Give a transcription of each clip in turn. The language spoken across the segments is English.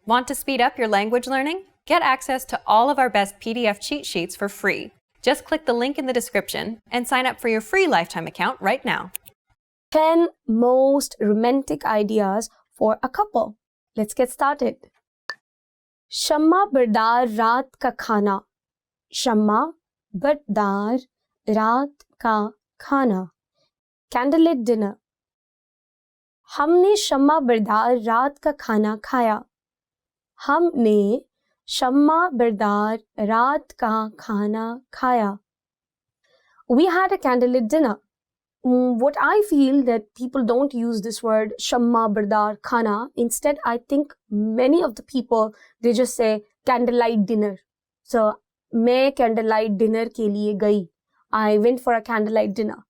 Want to speed up your language learning? Get access to all of our best PDF cheat sheets for free. Just click the link in the description and sign up for your free lifetime account right now. 10 most romantic ideas for a couple. Let's get started. Shamma bardar raat ka khana. Shamma bardar raat ka khana. Candlelit dinner. हमने शम्मा बरदार रात का खाना खाया. हमने शम्मा बरदार रात का खाना खाया. We had a candlelit dinner. What I feel that people don't use this word shamma bardar khana. Instead, I think many of the people, they just say candlelight dinner. So, मैं candlelight dinner के लिए गई. I went for a candlelight dinner.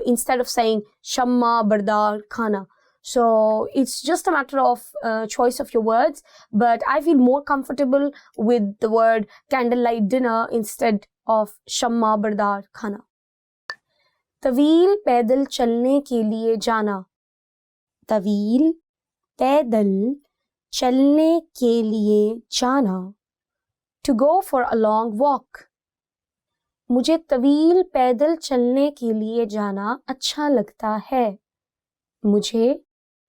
Instead of saying shamma bardar khana. So it's just a matter of choice of your words, but I feel more comfortable with the word candlelight dinner instead of shamma bardar khana. طویل پیدل چلنے کے لیے جانا. طویل پیدل چلنے کے لیے جانا. To go for a long walk. مجھے طویل پیدل چلنے کے لیے جانا اچھا لگتا ہے. مجھے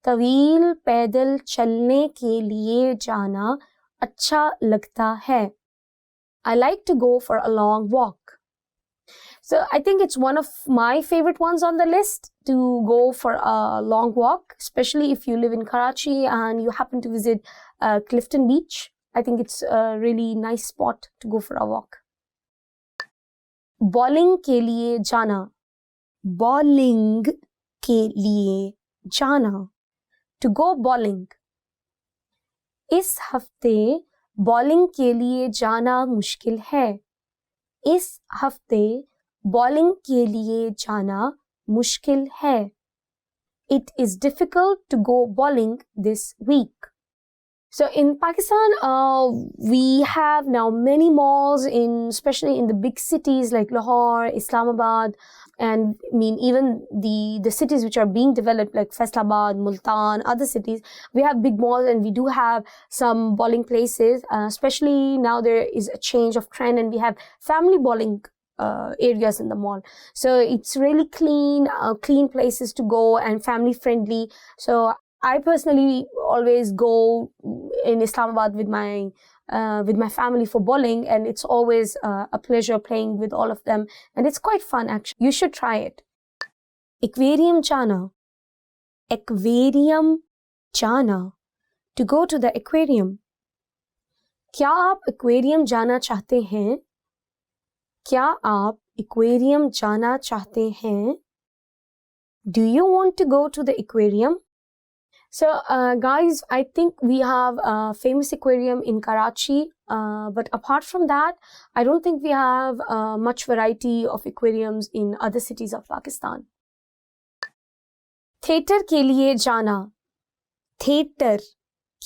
طویل پیدل چلنے کے لیے جانا اچھا لگتا ہے. I like to go for a long walk. So I think it's one of my favorite ones on the list to go for a long walk, especially if you live in Karachi and you happen to visit Clifton Beach. I think it's a really nice spot to go for a walk. Bowling کے لیے جانا. Bowling کے لیے جانا. To go bowling. اس ہفتے bowling کے لیے جانا مشکل ہے. اس ہفتے bowling کے لیے جانا مشکل ہے. It is difficult to go bowling this week. So in Pakistan, we have now many malls, especially in the big cities like Lahore, Islamabad, and I mean even the cities which are being developed like Faisalabad, Multan, other cities. We have big malls and we do have some bowling places. Especially now there is a change of trend and we have family bowling areas in the mall. So it's really clean places to go and family friendly. So I personally always go in Islamabad with my family for bowling, and it's always a pleasure playing with all of them, and it's quite fun actually. You should try it. Aquarium jana. Aquarium jana. To go to the aquarium. کیا آپ aquarium جانا چاہتے ہیں؟ کیا آپ aquarium جانا چاہتے ہیں؟ Do you want to go to the aquarium? So guys, I think we have a famous aquarium in Karachi, but apart from that, I don't think we have much variety of aquariums in other cities of Pakistan. Theater کے لیے جانا. Theater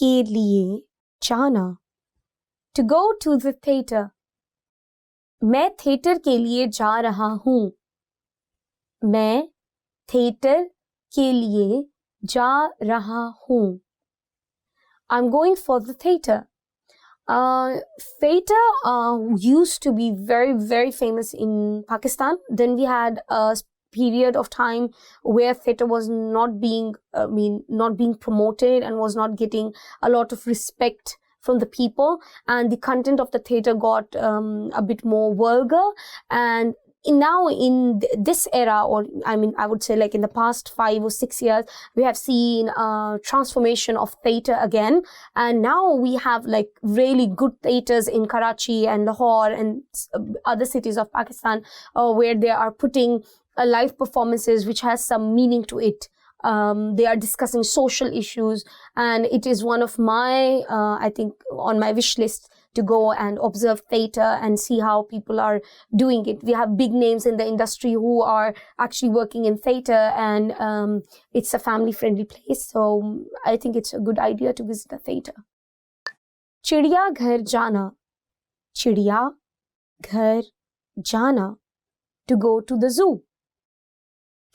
کے لیے جانا. To go to the theater. میں theater کے لیے جا رہا ہوں. میں theater کے لیے جا رہا ہوں. I'm going for the theater. Theater used to be very, very famous in Pakistan. Then we had a period of time where theater was not being promoted and was not getting a lot of respect from the people, and the content of the theater got a bit more vulgar. And now in this era, or I would say like in the past 5 or 6 years, we have seen a transformation of theater again, and now we have like really good theaters in Karachi and Lahore and other cities of Pakistan where they are putting live performances which has some meaning to it. They are discussing social issues, and it is one of my I think on my wish list to go and observe theater and see how people are doing it. We have big names in the industry who are actually working in theater, and it's a family friendly place, so I think it's a good idea to visit a theater. چڑیا گھر جانا. چڑیا گھر جانا. To go to the zoo.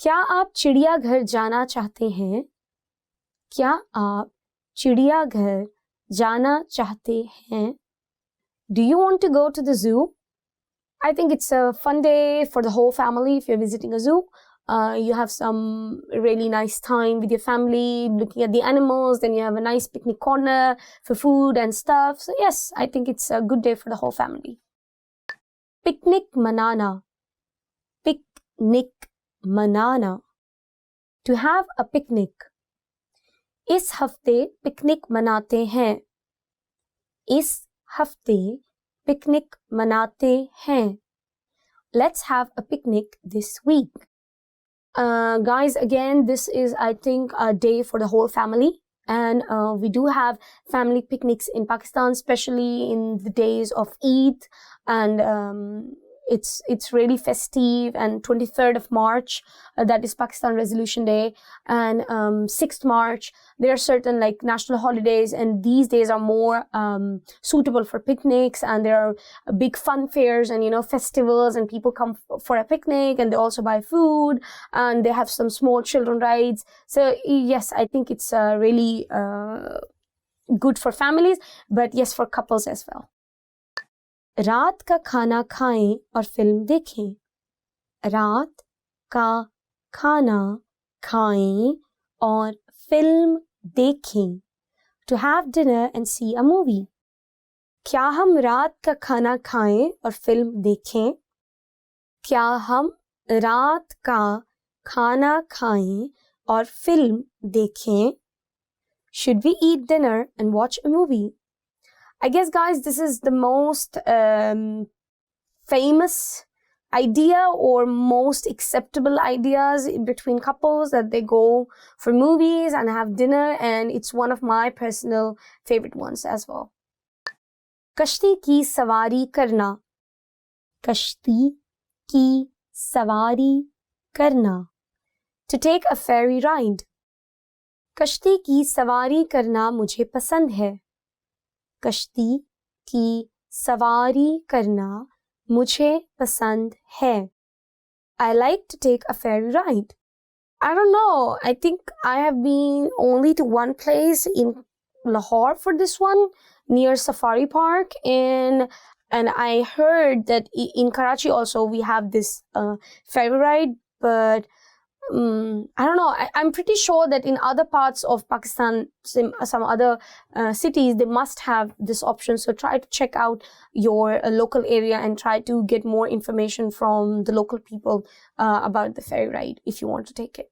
کیا آپ چڑیا گھر جانا چاہتے ہیں؟ کیا آپ چڑیا گھر जाना चाहते हैं? Do you want to go to the zoo? I think it's a fun day for the whole family if you're visiting a zoo. You have some really nice time with your family, looking at the animals, then you have a nice picnic corner for food and stuff. So yes, I think it's a good day for the whole family. Picnic manana. Picnic manana. To have a picnic. इस हफ्ते picnic मनाते हैं. इस हफ्ते picnic मनाते हैं. Let's have a picnic this week. Guys, again, this is, I think, a day for the whole family. And we do have family picnics in Pakistan, especially in the days of Eid. And it's really festive. And 23rd of March, that is Pakistan Resolution Day. And 6th March, there are certain like national holidays. And these days are more suitable for picnics. And there are big fun fairs and, festivals. And people come for a picnic. And they also buy food. And they have some small children rides. So yes, I think it's really good for families. But yes, for couples as well. रात का खाना खाएं और film देखें. रात का खाना खाएं और फिल्म देखें. To have dinner and see a movie. क्या हम रात का खाना खाएं और फिल्म देखें? क्या हम रात का खाना खाएं और फिल्म देखें? Should we eat dinner and watch a movie? I guess, guys, this is the most famous idea or most acceptable ideas between couples, that they go for movies and have dinner, and it's one of my personal favorite ones as well. कश्ती की सवारी करना. कश्ती की सवारी करना. To take a ferry ride. कश्ती की सवारी करना मुझे पसंद है. कश्ती की सवारी करना मुझे पसंद है. I like to take a ferry ride. I don't know. I think I have been only to one place in Lahore for this one, near Safari Park, and I heard that in Karachi also we have this ferry ride, but I don't know. I'm pretty sure that in other parts of Pakistan, some other cities, they must have this option. So try to check out your local area and try to get more information from the local people about the ferry ride if you want to take it.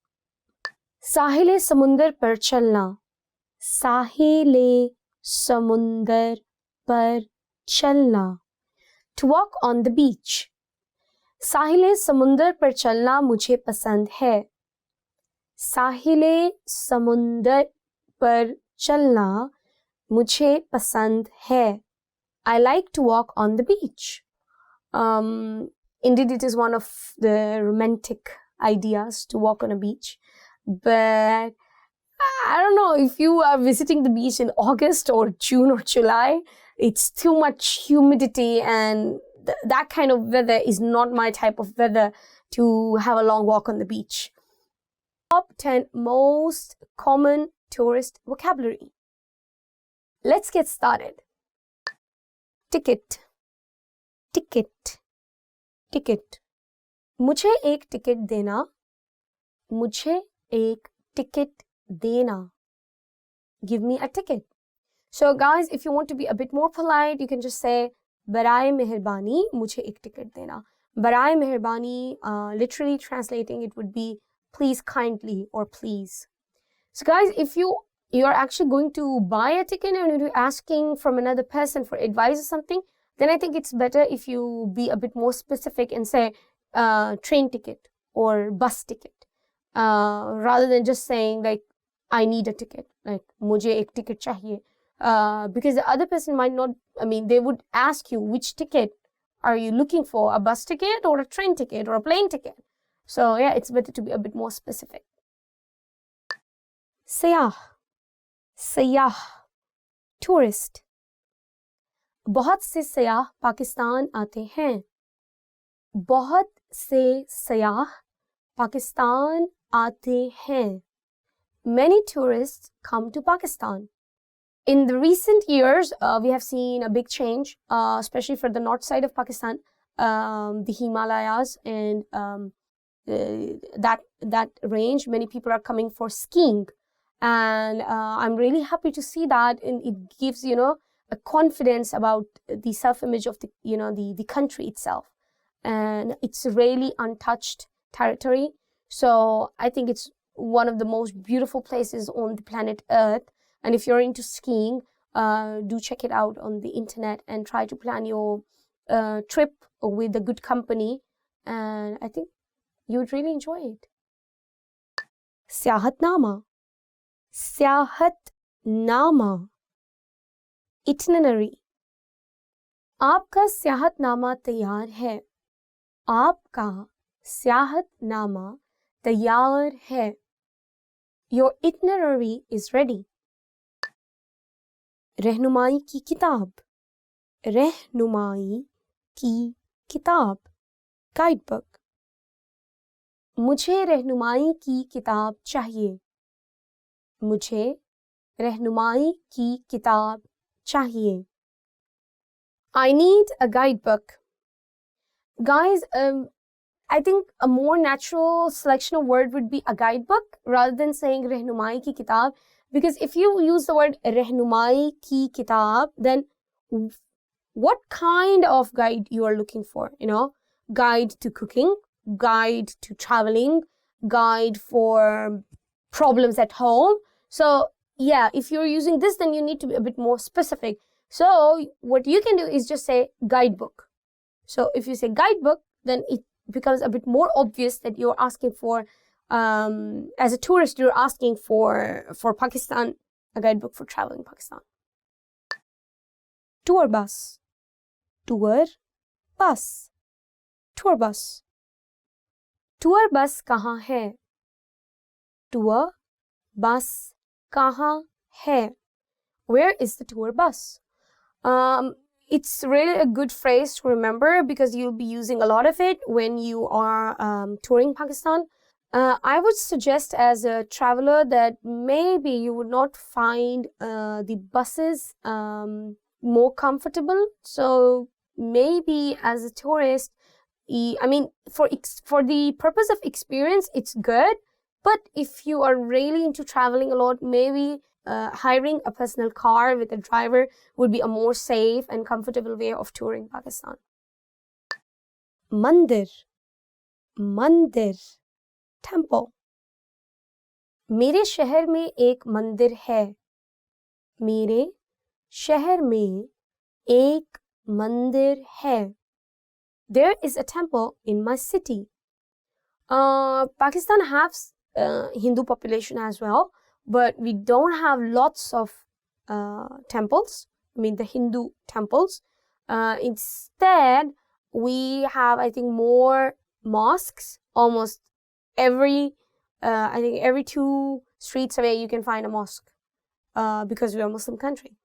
साहिल समुंदर पर चलना. साहिल समुंदर पर चलना. To walk on the beach. साहिल समुंदर पर चलना मुझे पसंद है. साहिल समुंदर पर चलना मुझे पसंद है. I like to walk on the beach. Indeed, it is one of the romantic ideas to walk on a beach. But I don't know, if you are visiting the beach in August or June or July, it's too much humidity, and that kind of weather is not my type of weather to have a long walk on the beach. Top 10 most common tourist vocabulary. Let's get started. Ticket. Ticket. Ticket. मुझे एक ticket देना. मुझे एक ticket देना. Give me a ticket. So guys, if you want to be a bit more polite, you can just say बराए मेहरबानी मुझे एक टिकट देना. बराए मेहरबानी, literally translating, it would be please kindly or please. So guys, if you're actually going to buy a ticket and you're asking from another person for advice or something, then I think it's better if you be a bit more specific and say train ticket or bus ticket, rather than just saying like I need a ticket, like मुझे एक ticket चाहिए. Because the other person might not, they would ask you which ticket are you looking for, a bus ticket or a train ticket or a plane ticket. So yeah, it's better to be a bit more specific. Sayah. Sayah. Tourist. बहुत से सयाह पाकिस्तान आते हैं. बहुत से सयाह पाकिस्तान आते हैं. Many tourists come to Pakistan. In the recent years, we have seen a big change, especially for the north side of Pakistan, the Himalayas and that range. Many people are coming for skiing, and I'm really happy to see that. And it gives, a confidence about the self-image of the country itself, and it's really untouched territory. So I think it's one of the most beautiful places on the planet Earth. And if you're into skiing, do check it out on the internet and try to plan your trip with a good company. And I think you would really enjoy it. Syahatnama. Syahatnama. Itinerary. आपका स्याहतनामा तैयार है. आपका स्याहतनामा तैयार है. Your itinerary is ready. रहनुमाई की किताब. रहनुमाई की किताब. Guidebook. मुझे रहनुमाई की किताब चाहिए. मुझे रहनुमाई की किताब चाहिए. I need a guidebook. Guys, I think a more natural selection of word would be a guidebook rather than saying rehnumai ki kitab, because if you use the word rehnumai ki kitab, then what kind of guide you are looking for? Guide to cooking, guide to traveling, guide for problems at home. So yeah, if you're using this, then you need to be a bit more specific. So what you can do is just say guidebook. So if you say guidebook, then it becomes a bit more obvious that you're asking for, as a tourist, you're asking for Pakistan, a guidebook for traveling Pakistan. Tour bus. Tour bus. Tour bus. Tour bus kahan hai? Tour bus kahan hai? Where is the tour bus? It's really a good phrase to remember because you'll be using a lot of it when you are touring Pakistan. I would suggest as a traveler that maybe you would not find the buses more comfortable. So maybe as a tourist, for the purpose of experience, it's good. But if you are really into traveling a lot, maybe hiring a personal car with a driver would be a more safe and comfortable way of touring Pakistan. Mandir. Mandir. Temple. मेरे शहर में एक मंदिर है. मेरे शहर में एक मंदिर है. There is a temple in my city. Pakistan has Hindu population as well, but we don't have lots of temples. The Hindu temples. Instead, we have, I think, more mosques. Almost every 2 streets away you can find a mosque, because we are a Muslim country.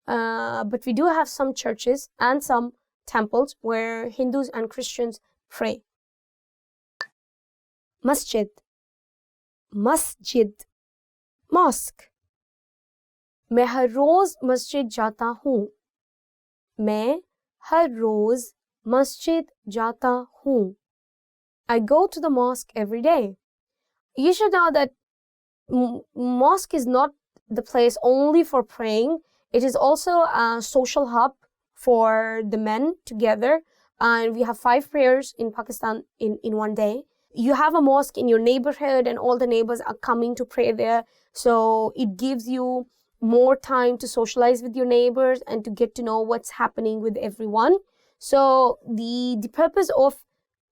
But we do have some churches and some temples where Hindus and Christians pray. Masjid. Masjid. Mosque. मैं हर रोज मस्जिद जाता हूँ. मैं हर रोज मस्जिद जाता हूँ. I go to the mosque every day. You should know that mosque is not the place only for praying. It is also a social hub for the men together. And we have 5 prayers in Pakistan in one day. You have a mosque in your neighborhood and all the neighbors are coming to pray there. So it gives you more time to socialize with your neighbors and to get to know what's happening with everyone. So the purpose of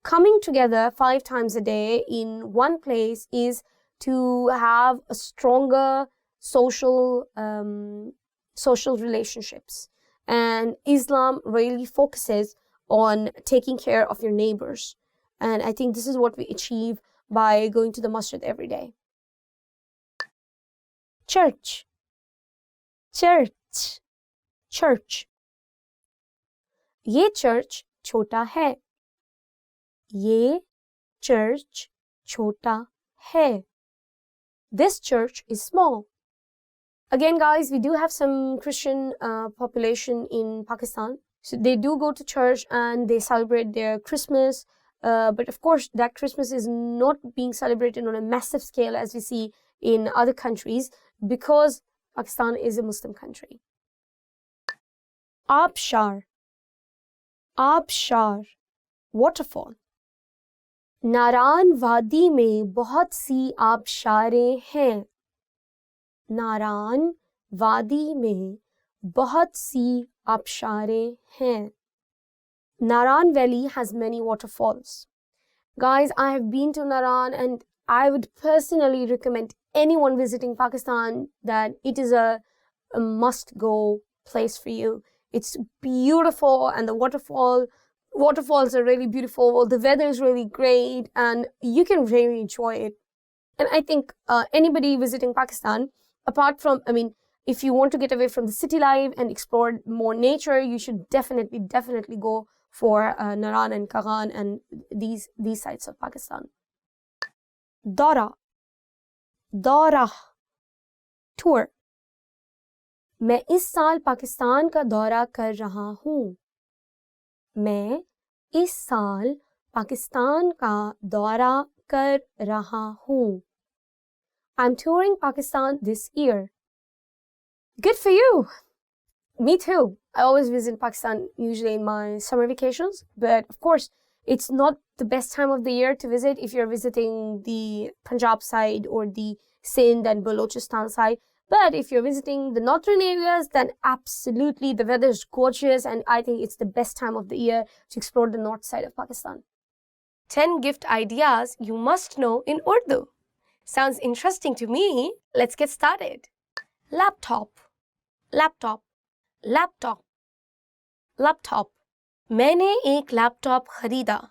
coming together 5 times a day in one place is to have a stronger social relationships. And Islam really focuses on taking care of your neighbors. And I think this is what we achieve by going to the masjid every day. Church. Church. Church. ये church छोटा है. ये church छोटा है. This church is small. Again, guys, we do have some Christian population in Pakistan. So they do go to church and they celebrate their Christmas. But of course, that Christmas is not being celebrated on a massive scale as we see in other countries because Pakistan is a Muslim country. Abshar. Abshar. Waterfall. नारान वादी में बहुत सी आबशारें हैं. नारान वादी में बहुत सी आबशारें हैं. Naran Valley has many waterfalls. Guys, I have been to Naran and I would personally recommend anyone visiting Pakistan that it is a must-go place for you. It's beautiful and the waterfalls are really beautiful. The weather is really great and you can really enjoy it. And I think anybody visiting Pakistan, apart from, if you want to get away from the city life and explore more nature, you should definitely go for Naran and Kaghan and these sites of Pakistan. Dora. Dora. Tour. मैं इस साल पाकिस्तान का दौरा कर रहा हूँ. मैं इस साल पाकिस्तान का दौरा कर रहा हूँ. I'm touring Pakistan this year. Good for you. Me too. I always visit Pakistan usually in my summer vacations, but of course, it's not the best time of the year to visit if you're visiting the Punjab side or the Sindh and Balochistan side. But if you're visiting the northern areas, then absolutely the weather is gorgeous and I think it's the best time of the year to explore the north side of Pakistan. 10 gift ideas you must know in Urdu. Sounds interesting to me. Let's get started. Laptop. Laptop. Laptop. Laptop. मैंने एक laptop खरीदा.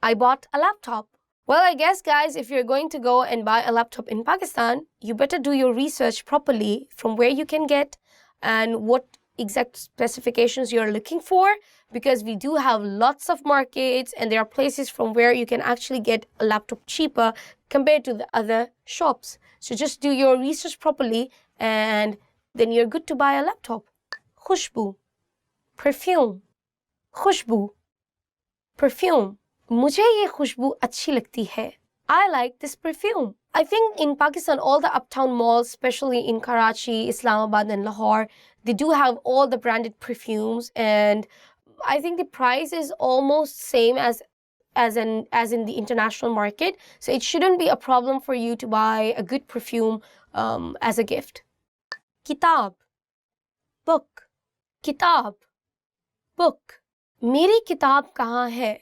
I bought a laptop. Well, I guess, guys, if you're going to go and buy a laptop in Pakistan, you better do your research properly from where you can get and what exact specifications you're looking for, because we do have lots of markets and there are places from where you can actually get a laptop cheaper compared to the other shops. So just do your research properly and then you're good to buy a laptop. Khushbu. Perfume. Khushbu. Perfume. मुझे ये खुशबू अच्छी लगती है. I like this perfume. I think in Pakistan, all the uptown malls, especially in Karachi, Islamabad and Lahore, they do have all the branded perfumes and I think the price is almost same as in the international market. So it shouldn't be a problem for you to buy a good perfume as a gift. Kitab. Book. Kitab. Book. मेरी किताब कहाँ है?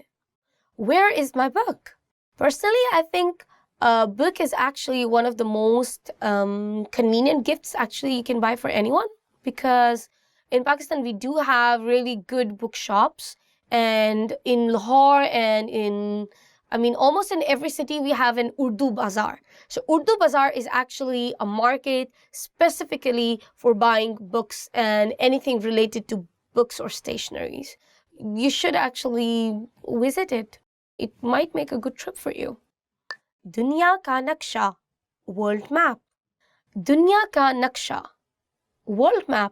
Where is my book? Personally, I think a book is actually one of the most convenient gifts actually you can buy for anyone, because in Pakistan we do have really good bookshops, and in Lahore and in almost in every city we have an Urdu Bazaar. So Urdu Bazaar is actually a market specifically for buying books and anything related to books or stationaries. You should actually visit it. It might make a good trip for you. Dunya ka naksha, world map. Dunya ka naksha, world map.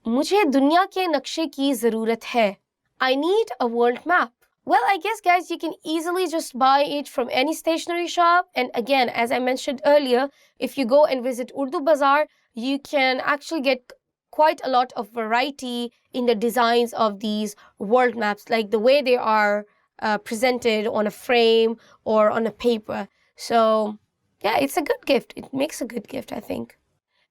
मुझे दुनिया के नक्शे की ज़रूरत है. I need a world map. Well, I guess, guys, you can easily just buy it from any stationery shop. And again, as I mentioned earlier, if you go and visit Urdu Bazaar, you can actually get quite a lot of variety in the designs of these world maps, like the way they are presented on a frame or on a paper. So yeah, it's a good gift. It makes a good gift, I think.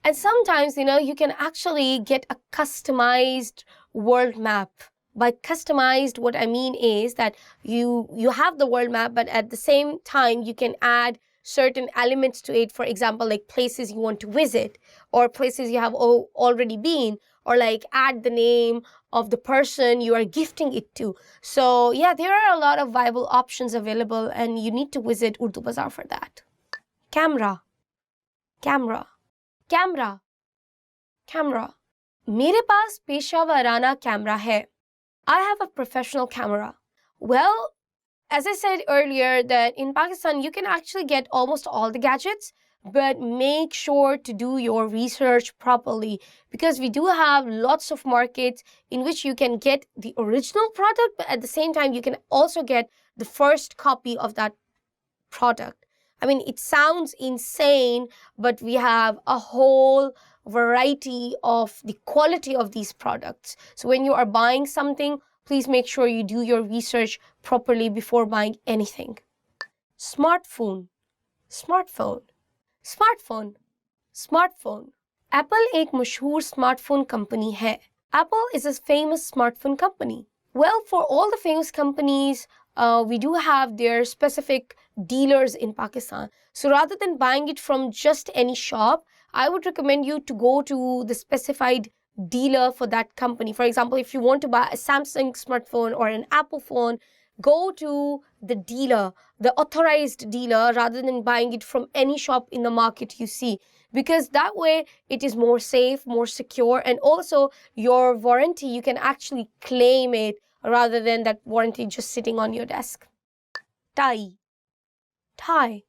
And sometimes, you can actually get a customized world map. By customized, what I mean is that you have the world map, but at the same time, you can add certain elements to it. For example, like places you want to visit or places you have already been, or like add the name of the person you are gifting it to. So yeah, there are a lot of viable options available and you need to visit Urdu Bazaar for that. Camera. Camera. Camera. Camera. मेरे पास पेशावराना camera है. I have a professional camera. Well, as I said earlier, that in Pakistan, you can actually get almost all the gadgets, but make sure to do your research properly, because we do have lots of markets in which you can get the original product, but at the same time you can also get the first copy of that product. I mean, it sounds insane, but we have a whole variety of the quality of these products. So when you are buying something, please make sure you do your research properly before buying anything. Smartphone, smartphone, smartphone, smartphone. Apple एक मशहूर smartphone company है. Apple is a famous smartphone company. Well, for all the famous companies, we do have their specific dealers in Pakistan. So rather than buying it from just any shop, I would recommend you to go to the specified dealer for that company. For example, if you want to buy a Samsung smartphone or an Apple phone, go to the dealer, the authorized dealer, rather than buying it from any shop in the market you see. Because that way it is more safe, more secure, and also your warranty, you can actually claim it rather than that warranty just sitting on your desk. Tie, tie,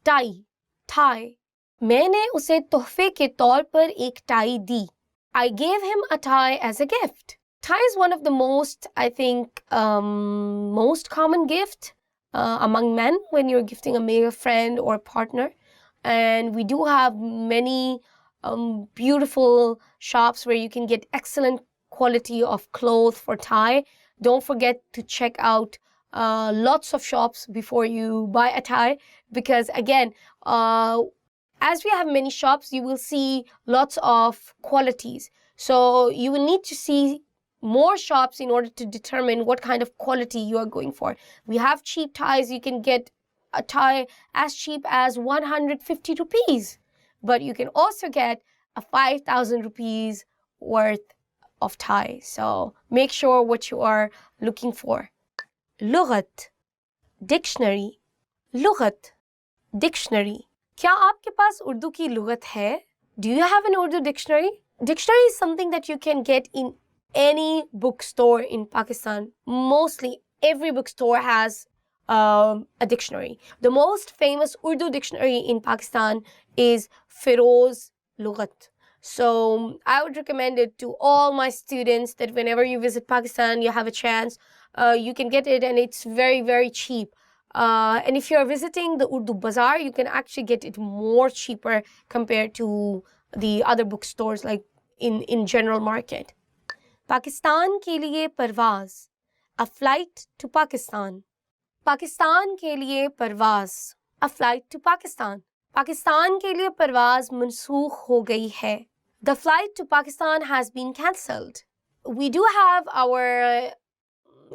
tie, tie. मैंने उसे तोहफे के तौर पर एक tie the. I gave him a tie as a gift. Tie is one of the most, I think, most common gift among men when you're gifting a male friend or partner. And we do have many beautiful shops where you can get excellent quality of clothes for tie. Don't forget to check out lots of shops before you buy a tie, because again, as we have many shops, you will see lots of qualities. So you will need to see more shops in order to determine what kind of quality you are going for. We have cheap ties. You can get a tie as cheap as 150 rupees, but you can also get a 5,000 rupees worth of tie. So make sure what you are looking for. Lughat, dictionary. Lughat, dictionary. क्या आपके पास उर्दू की लुगत है? Do you have an Urdu dictionary? Dictionary is something that you can get in any bookstore in Pakistan. Mostly every bookstore has a dictionary. The most famous Urdu dictionary in Pakistan is Feroz Lughat. So I would recommend it to all my students that whenever you visit Pakistan, you have a chance, you can get it, and it's very, very cheap. And if you're visiting the Urdu Bazaar, you can actually get it more cheaper compared to the other bookstores like in general market. Pakistan ke liye parvaz, a flight to Pakistan. Pakistan ke liye parvaz, a flight to Pakistan. Pakistan ke liye parvaz mansukh ho gayi hai. The flight to Pakistan has been cancelled. We do have our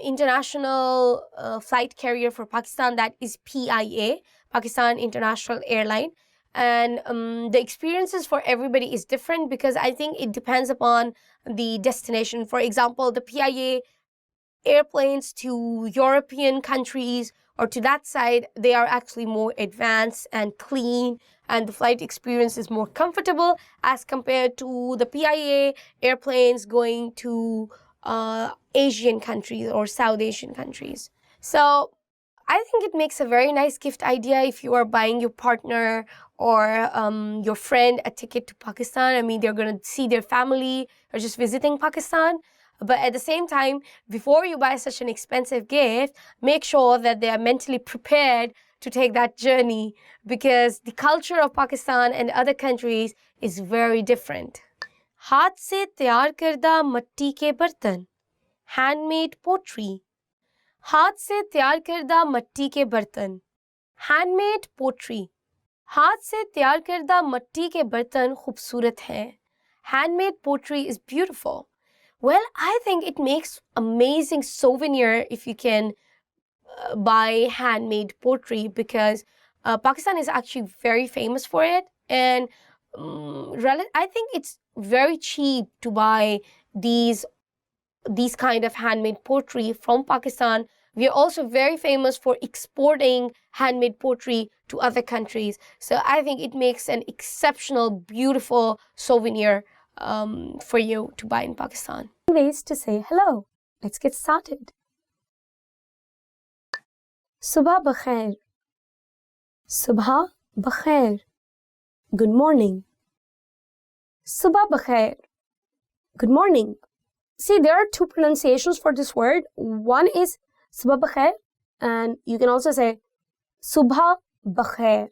international flight carrier for Pakistan, that is PIA, Pakistan International Airline. And the experiences for everybody is different, because I think it depends upon the destination. For example, the PIA airplanes to European countries or to that side, they are actually more advanced and clean, and the flight experience is more comfortable as compared to the PIA airplanes going to Asian countries or South Asian countries. So I think it makes a very nice gift idea if you are buying your partner or your friend a ticket to Pakistan. I mean, they're going to see their family or just visiting Pakistan. But at the same time, before you buy such an expensive gift, make sure that they are mentally prepared to take that journey, because the culture of Pakistan and other countries is very different. ہاتھ سے تیار کردہ مٹی کے برتن, handmade pottery. ہاتھ سے تیار کردہ مٹی کے برتن, handmade pottery. ہاتھ سے تیار کردہ مٹی کے برتن خوبصورت ہیں. Handmade pottery is beautiful. Well, I think it makes amazing souvenir if you can buy handmade pottery, because Pakistan is actually very famous for it, and I think it's very cheap to buy these kind of handmade pottery from Pakistan. We are also very famous for exporting handmade pottery to other countries. So I think it makes an exceptional, beautiful souvenir for you to buy in Pakistan. Ways to say hello. Let's get started. Subha bakhair. Subha bakhair. good morning. Subah bakhair, good morning. See, there are two pronunciations for this word. One is subah bakhair, and you can also say subha bakhair.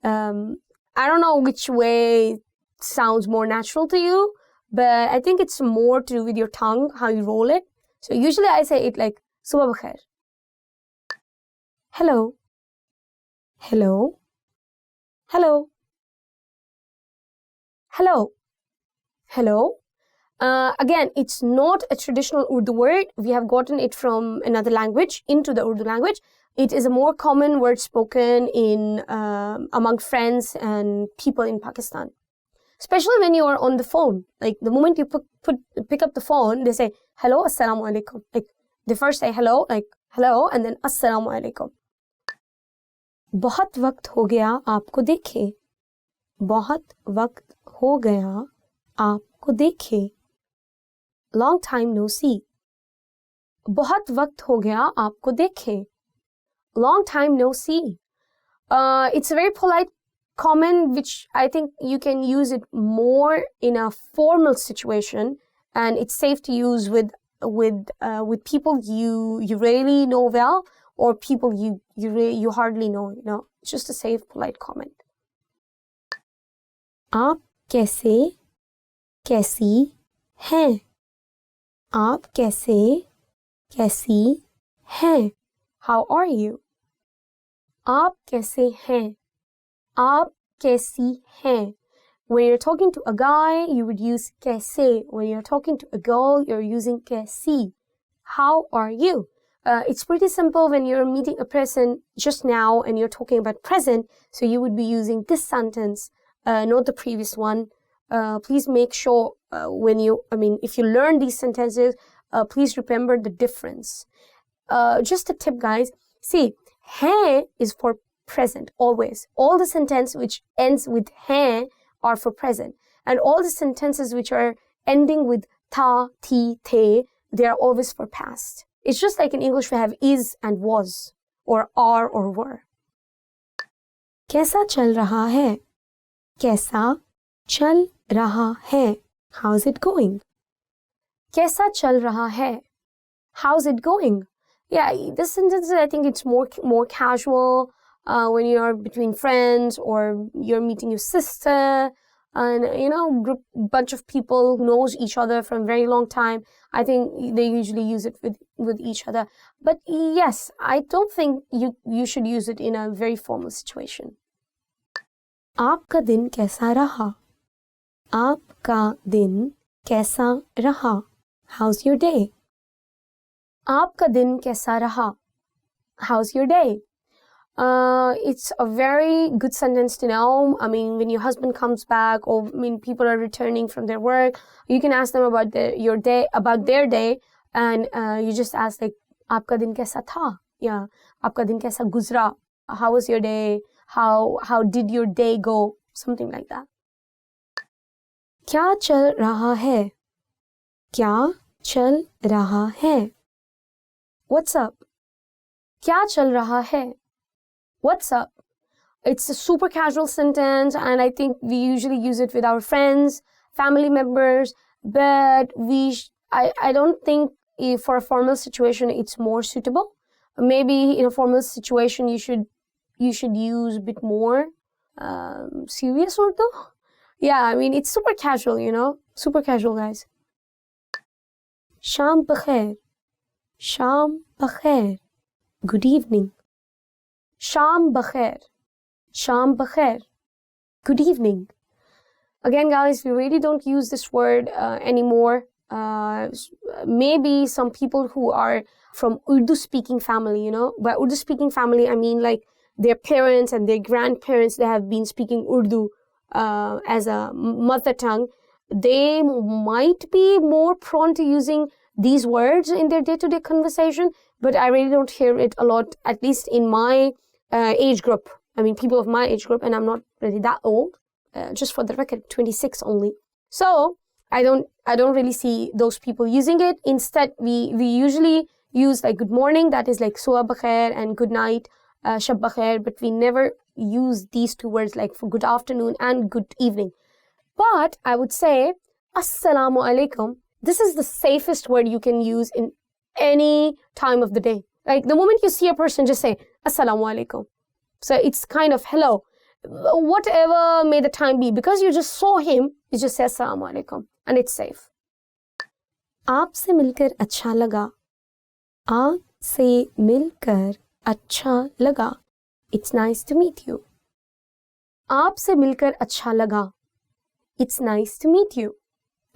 I don't know which way sounds more natural to you, but I think it's more to do with your tongue, how you roll it. So usually I say it like subah bakhair. Hello. Hello. Hello. Hello. Hello. Again, it's not a traditional Urdu word. We have gotten it from another language into the Urdu language. It is a more common word spoken in among friends and people in Pakistan. Especially when you are on the phone. Like the moment you pick up the phone, they say, hello, assalamu alaikum. Like they first say hello, like hello, and then assalamu alaikum. बहुत वक्त हो गया आपको देखे. बहुत वक्त हो गया आपको देखे. Long time no see. बहुत वक्त हो गया आपको देखे. Long time no see. It's a very polite comment which I think you can use it more in a formal situation, and it's safe to use with people you really know well, or people you hardly know, you know. It's just a safe, polite comment. आप कैसे कैसी हैं? आप कैसे कैसी हैं? How are you? आप कैसे हैं? आप कैसी हैं? When you're talking to a guy, you would use कैसे. When you're talking to a girl, you're using कैसी. How are you? It's pretty simple when you're meeting a person just now and you're talking about present, so you would be using this sentence, not the previous one. Please make sure if you learn these sentences, please remember the difference. Just a tip, guys. See, hai is for present, always. All the sentences which ends with hai are for present. And all the sentences which are ending with ta, ti, te, they are always for past. It's just like in English we have is and was, or are or were. कैसा चल रहा है? कैसा चल रहा है? How's it going? कैसा चल रहा है? How's it going? Yeah, this sentence, I think it's more casual when you're between friends, or you're meeting your sister, and bunch of people who knows each other from a very long time. I think they usually use it with each other. But yes, I don't think you should use it in a very formal situation. आपका दिन कैसा रहा? आपका दिन कैसा रहा? How's your day? आपका दिन कैसा रहा? How's your day? It's a very good sentence to know. I mean, when your husband comes back, or people are returning from their work, you can ask them about their day, and you just ask like, आपका दिन कैसा था? Yeah, आपका दिन कैसा गुजरा? How was your day? How did your day go? Something like that. क्या चल रहा है? क्या चल रहा है? What's up? क्या चल रहा है? What's up? It's a super casual sentence, and I think we usually use it with our friends, family members, but I don't think for a formal situation it's more suitable. Maybe in a formal situation you should use a bit more serious Urdu. Yeah, I mean, it's super casual, super casual, guys. Sham bakhair. Sham bakhair. Good evening. Sham bakhair. Sham bakhair. Good evening. Again, guys, we really don't use this word anymore. Maybe some people who are from Urdu-speaking family, By Urdu-speaking family, I mean like their parents and their grandparents, they have been speaking Urdu as a mother tongue. They might be more prone to using these words in their day-to-day conversation, but I really don't hear it a lot, at least in my age group. I mean, people of my age group, and I'm not really that old. Just for the record, 26 only. So I don't really see those people using it. Instead, we usually use like good morning, that is like subah bakhair, and good night, shab bakhair, but we never use these two words like for good afternoon and good evening. But I would say Assalamu alaikum. This is the safest word you can use in any time of the day. Like the moment you see a person, just say Assalamu alaikum. So it's kind of hello. Whatever may the time be, because you just saw him, you just say Assalamu alaikum and it's safe. आपसे मिलकर अच्छा लगा. आपसे मिलकर अच्छा लगा. It's nice to meet you. आपसे मिलकर अच्छा लगा. It's nice to meet you.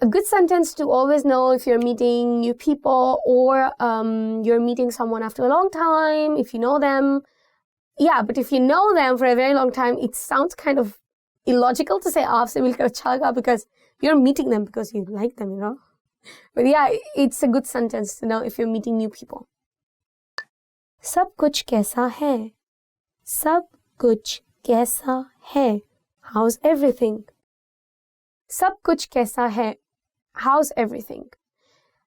A good sentence to always know if you're meeting new people or you're meeting someone after a long time, if you know them. Yeah, but if you know them for a very long time, it sounds kind of illogical to say आपसे मिलकर अच्छा लगा because you're meeting them because you like them, you know. But yeah, it's a good sentence to know if you're meeting new people. सब कुछ कैसा है? सब कुछ कैसा है? How's everything? सब कुछ कैसा है? How's everything?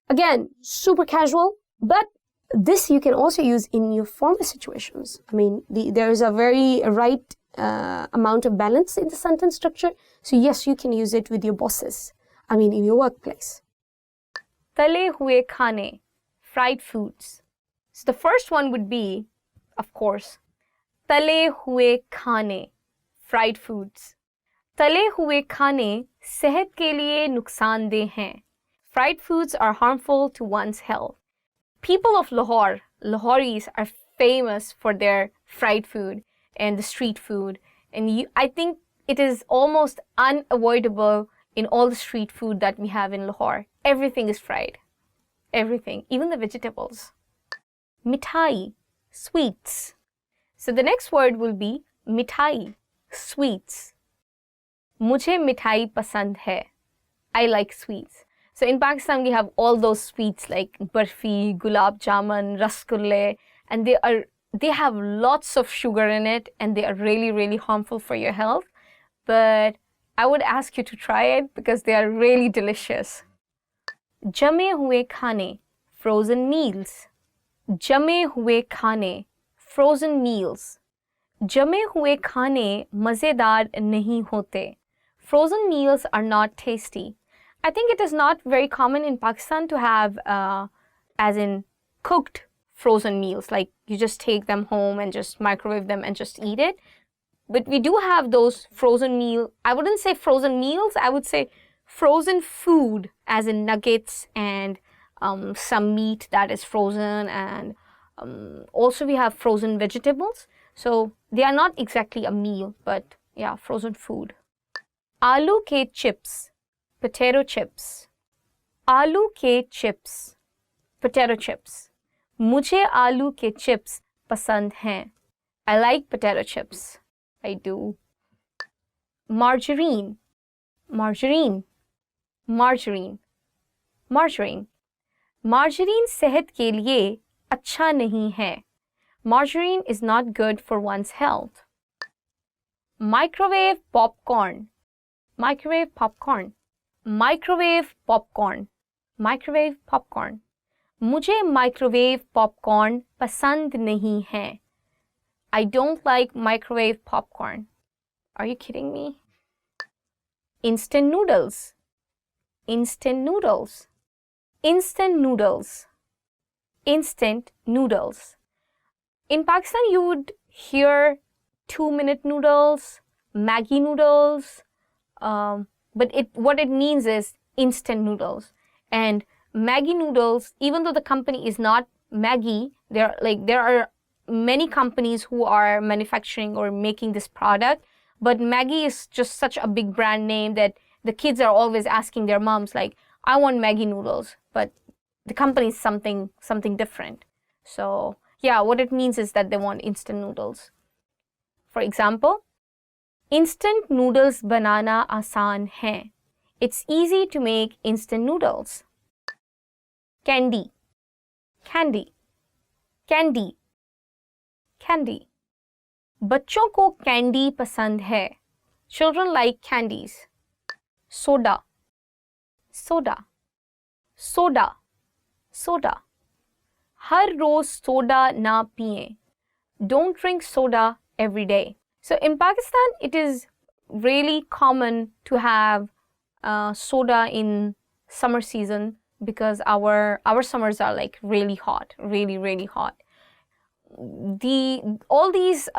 Again, super casual, but this you can also use in your formal situations. I mean, there is a very right amount of balance in the sentence structure. So yes, you can use it with your bosses. I mean, in your workplace. Tale hue khane, fried foods. So the first one would be, of course, tale hue khane, fried foods. تلے ہوئے کھانے صحت کے لیے نقصان دہ ہیں. Fried foods are harmful to one's health. People of Lahore, Lahoris, are famous for their fried food and the street food. And I think it is almost unavoidable in all the street food that we have in Lahore. Everything is fried. Everything, even the vegetables. Mithai, sweets. So the next word will be mithai, sweets. مجھے مٹھائی پسند ہے. I like sweets. So in Pakistan we have all those sweets like barfi, gulab jamun, rasgulle, and they have lots of sugar in it and they are really, really harmful for your health. But I would ask you to try it because they are really delicious. جمے ہوئے کھانے, frozen meals. جمے ہوئے کھانے, frozen meals. جمے ہوئے کھانے مزیدار نہیں ہوتے. Frozen meals are not tasty. I think it is not very common in Pakistan to have, as in cooked frozen meals. Like you just take them home and just microwave them and just eat it. But we do have those frozen meal. I wouldn't say frozen meals. I would say frozen food, as in nuggets and some meat that is frozen. And also we have frozen vegetables. So they are not exactly a meal, but yeah, frozen food. آلو کے chips, potato chips. آلو کے chips, potato chips. مجھے آلو کے chips پسند ہیں. I like potato chips. I do. Margarine, margarine, margarine, margarine. Margarine صحت کے لیے اچھا نہیں ہے. Margarine is not good for one's health. Microwave popcorn. Microwave popcorn. Microwave popcorn. Microwave popcorn. مجھے microwave popcorn پسند نہیں ہے. I don't like microwave popcorn. Are you kidding me? Instant noodles. Instant noodles. Instant noodles. Instant noodles. In Pakistan, you would hear 2-minute noodles, Maggi noodles, but what it means is instant noodles. And Maggi noodles, even though the company is not Maggi, there are many companies who are manufacturing or making this product, but Maggi is just such a big brand name that the kids are always asking their moms like, I want Maggi noodles, but the company is something different. So yeah, what it means is that they want instant noodles. For example, instant noodles بنانا آسان ہے. It's easy to make instant noodles. Candy, candy, candy, candy. بچوں کو candy پسند ہے. Children like candies. Soda, soda, soda, soda. ہر روز soda نہ پئیں. Don't drink soda every day. So in Pakistan, it is really common to have soda in summer season because our summers are like really hot, really hot. All these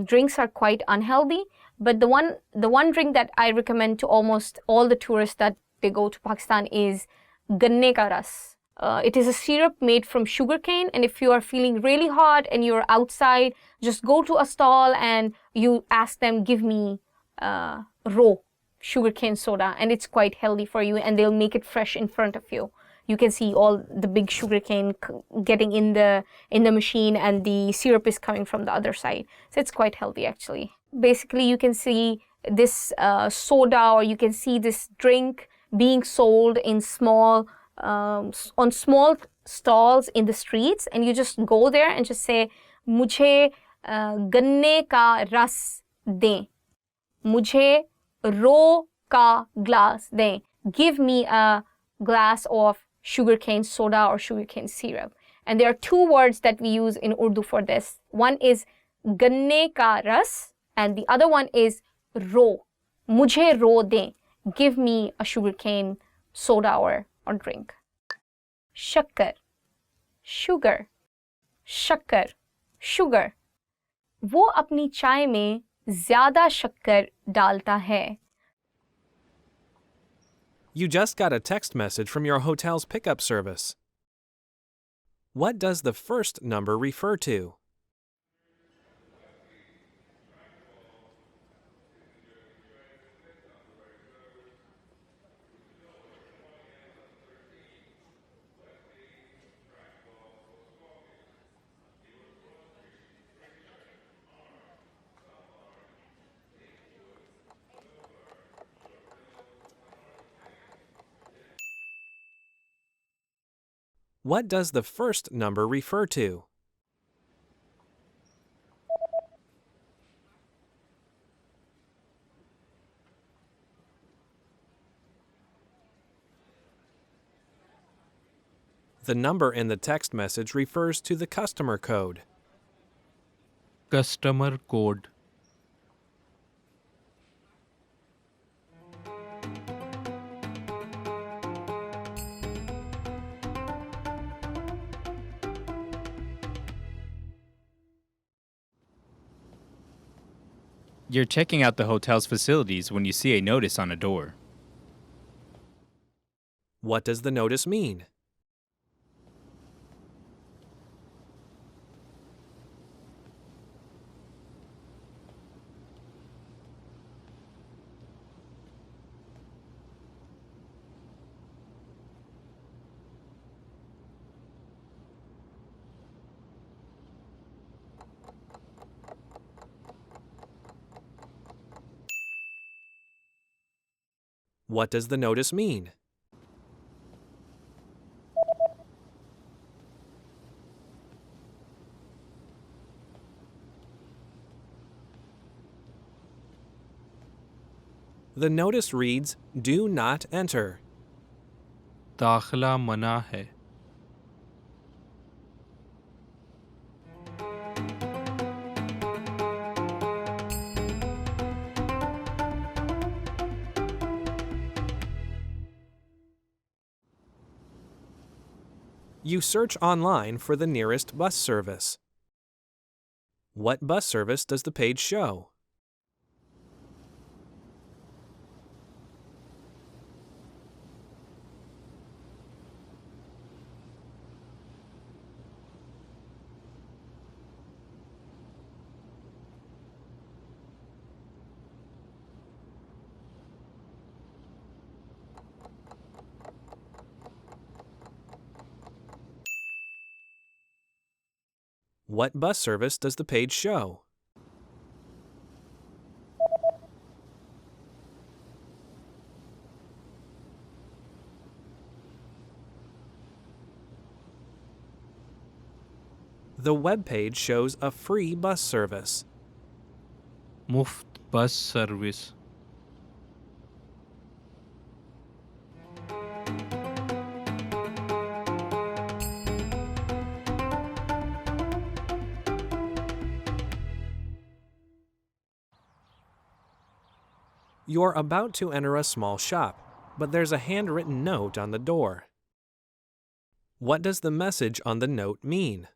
drinks are quite unhealthy, but the one drink that I recommend to almost all the tourists that they go to Pakistan is ganne ka ras. It is a syrup made from sugarcane, and if you are feeling really hot and you're outside, just go to a stall and you ask them, give me raw sugarcane soda, and it's quite healthy for you, and they'll make it fresh in front of you. You can see all the big sugarcane getting in the machine, and the syrup is coming from the other side. So it's quite healthy actually. Basically, you can see this soda, or you can see this drink being sold in small on small stalls in the streets, and you just go there and just say, "Mujhe ganne ka ras dein, mujhe raw ka glass dein." Give me a glass of sugarcane soda or sugarcane syrup. And there are two words that we use in Urdu for this. One is ganne ka ras, and the other one is raw. Mujhe raw dein. Give me a sugarcane soda or drink. Shakkar, sugar. Shakkar, sugar. वो अपनी चाय में ज़्यादा शक्कर डालता है. You just got a text message from your hotel's pickup service. What does the first number refer to? What does the first number refer to? The number in the text message refers to the customer code. Customer code. You're checking out the hotel's facilities when you see a notice on a door. What does the notice mean? What does the notice mean? The notice reads, "Do not enter." दाखला मना है. You search online for the nearest bus service. What bus service does the page show? What bus service does the page show? The web page shows a free bus service. मुफ्त bus service. You're about to enter a small shop, but there's a handwritten note on the door. What does the message on the note mean?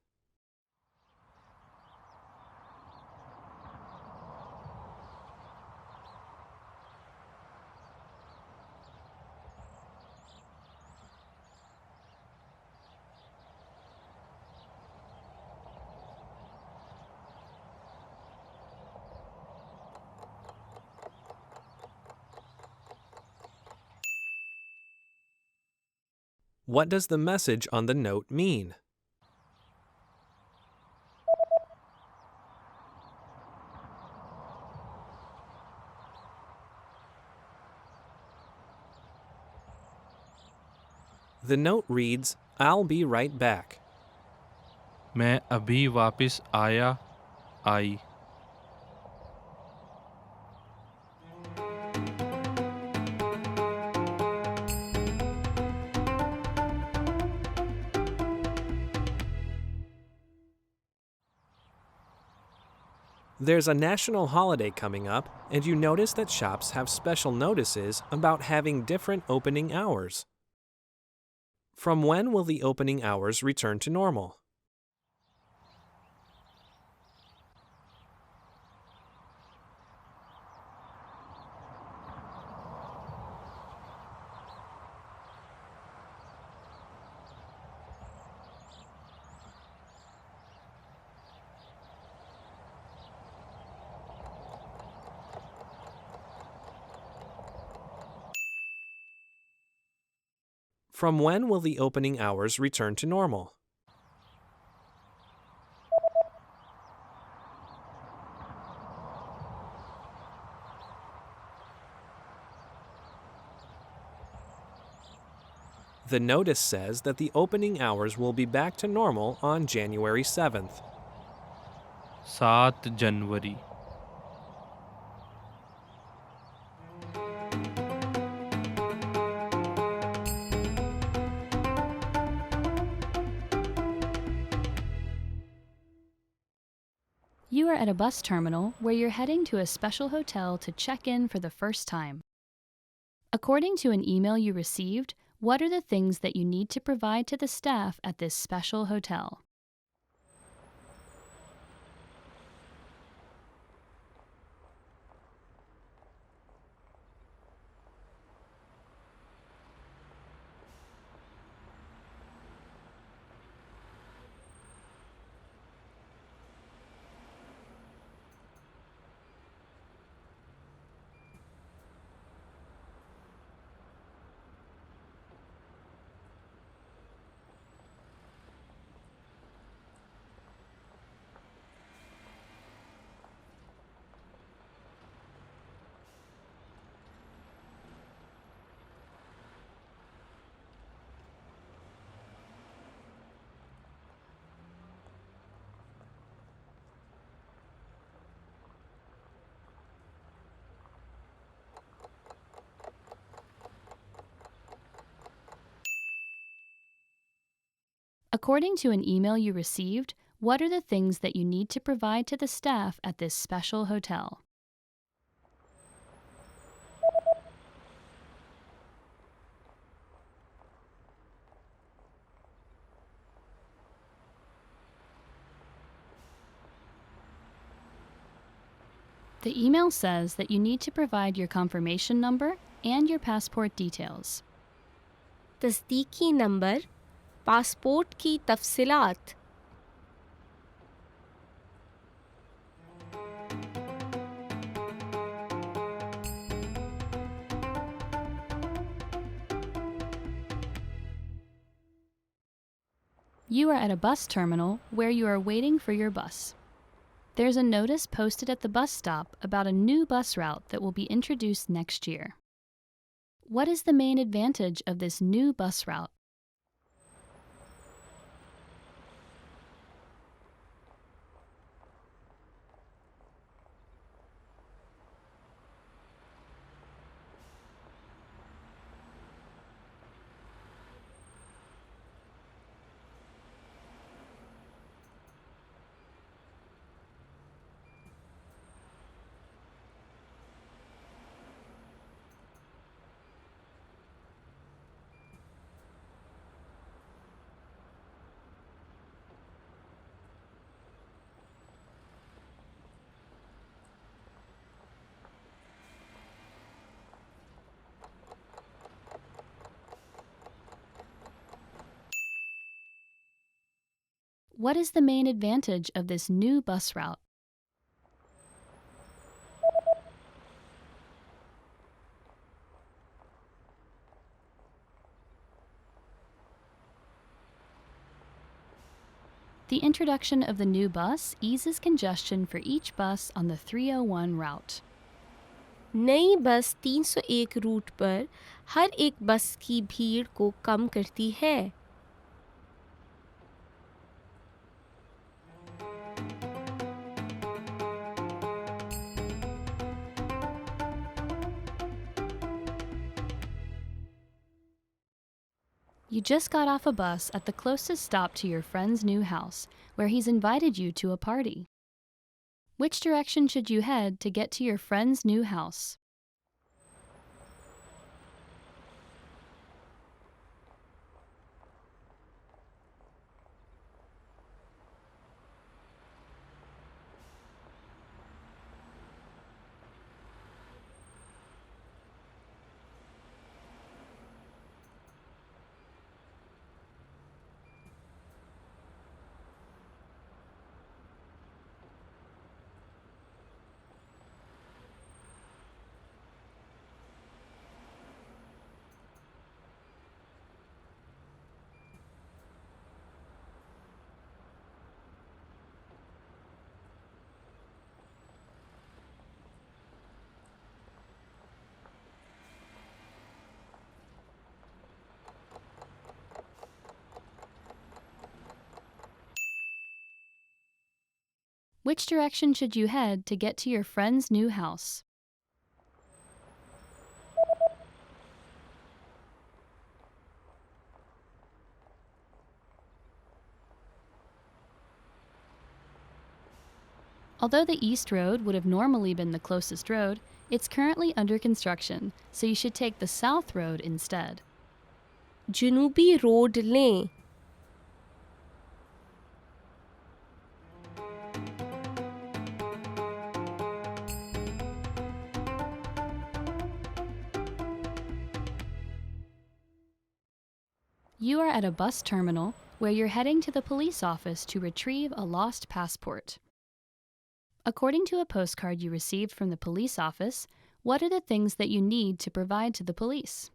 What does the message on the note mean? The note reads, "I'll be right back." मैं अभी वापस आया आई. There's a national holiday coming up, and you notice that shops have special notices about having different opening hours. From when will the opening hours return to normal? From when will the opening hours return to normal? The notice says that the opening hours will be back to normal on January 7th. 7 January. You are at a bus terminal where you're heading to a special hotel to check in for the first time. According to an email you received, what are the things that you need to provide to the staff at this special hotel? According to an email you received, what are the things that you need to provide to the staff at this special hotel? The email says that you need to provide your confirmation number and your passport details. तस्दीकी number, passport की तफसीलात. You are at a bus terminal where you are waiting for your bus. There's a notice posted at the bus stop about a new bus route that will be introduced next year. What is the main advantage of this new bus route? What is the main advantage of this new bus route? The introduction of the new bus eases congestion for each bus on the 301 route. नई बस 301 root पर हर एक बस की भीड़ को कम करती है. You just got off a bus at the closest stop to your friend's new house, where he's invited you to a party. Which direction should you head to get to your friend's new house? Which direction should you head to get to your friend's new house? Although the East Road would have normally been the closest road, it's currently under construction, so you should take the South Road instead. जनूबी road लें. You are at a bus terminal where you're heading to the police office to retrieve a lost passport. According to a postcard you received from the police office, what are the things that you need to provide to the police?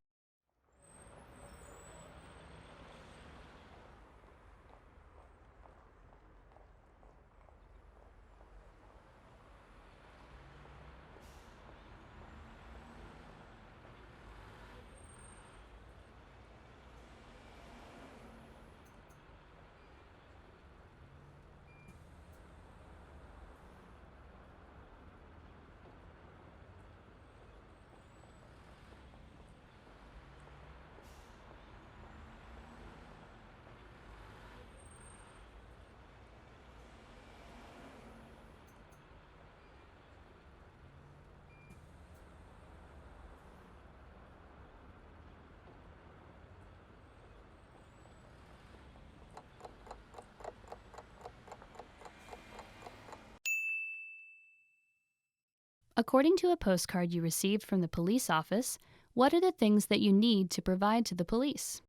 According to a postcard you received from the police office, what are the things that you need to provide to the police?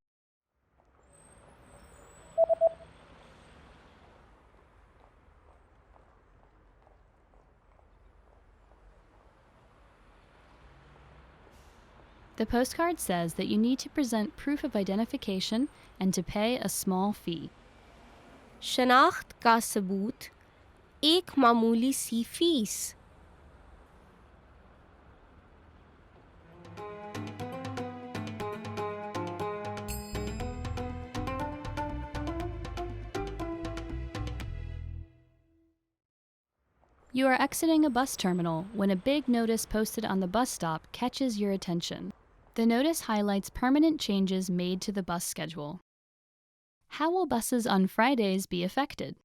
The postcard says that you need to present proof of identification and to pay a small fee. शनाख्त का सबूत, एक मामूली सी fees. You are exiting a bus terminal when a big notice posted on the bus stop catches your attention. The notice highlights permanent changes made to the bus schedule. How will buses on Fridays be affected?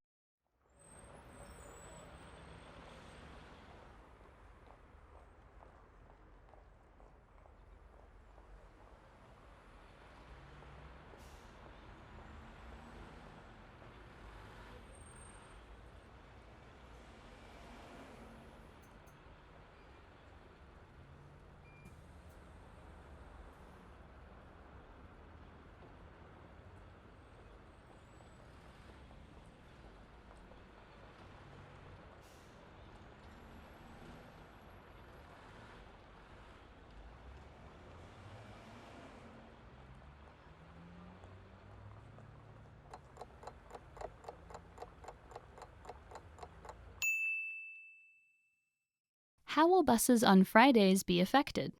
How will buses on Fridays be affected?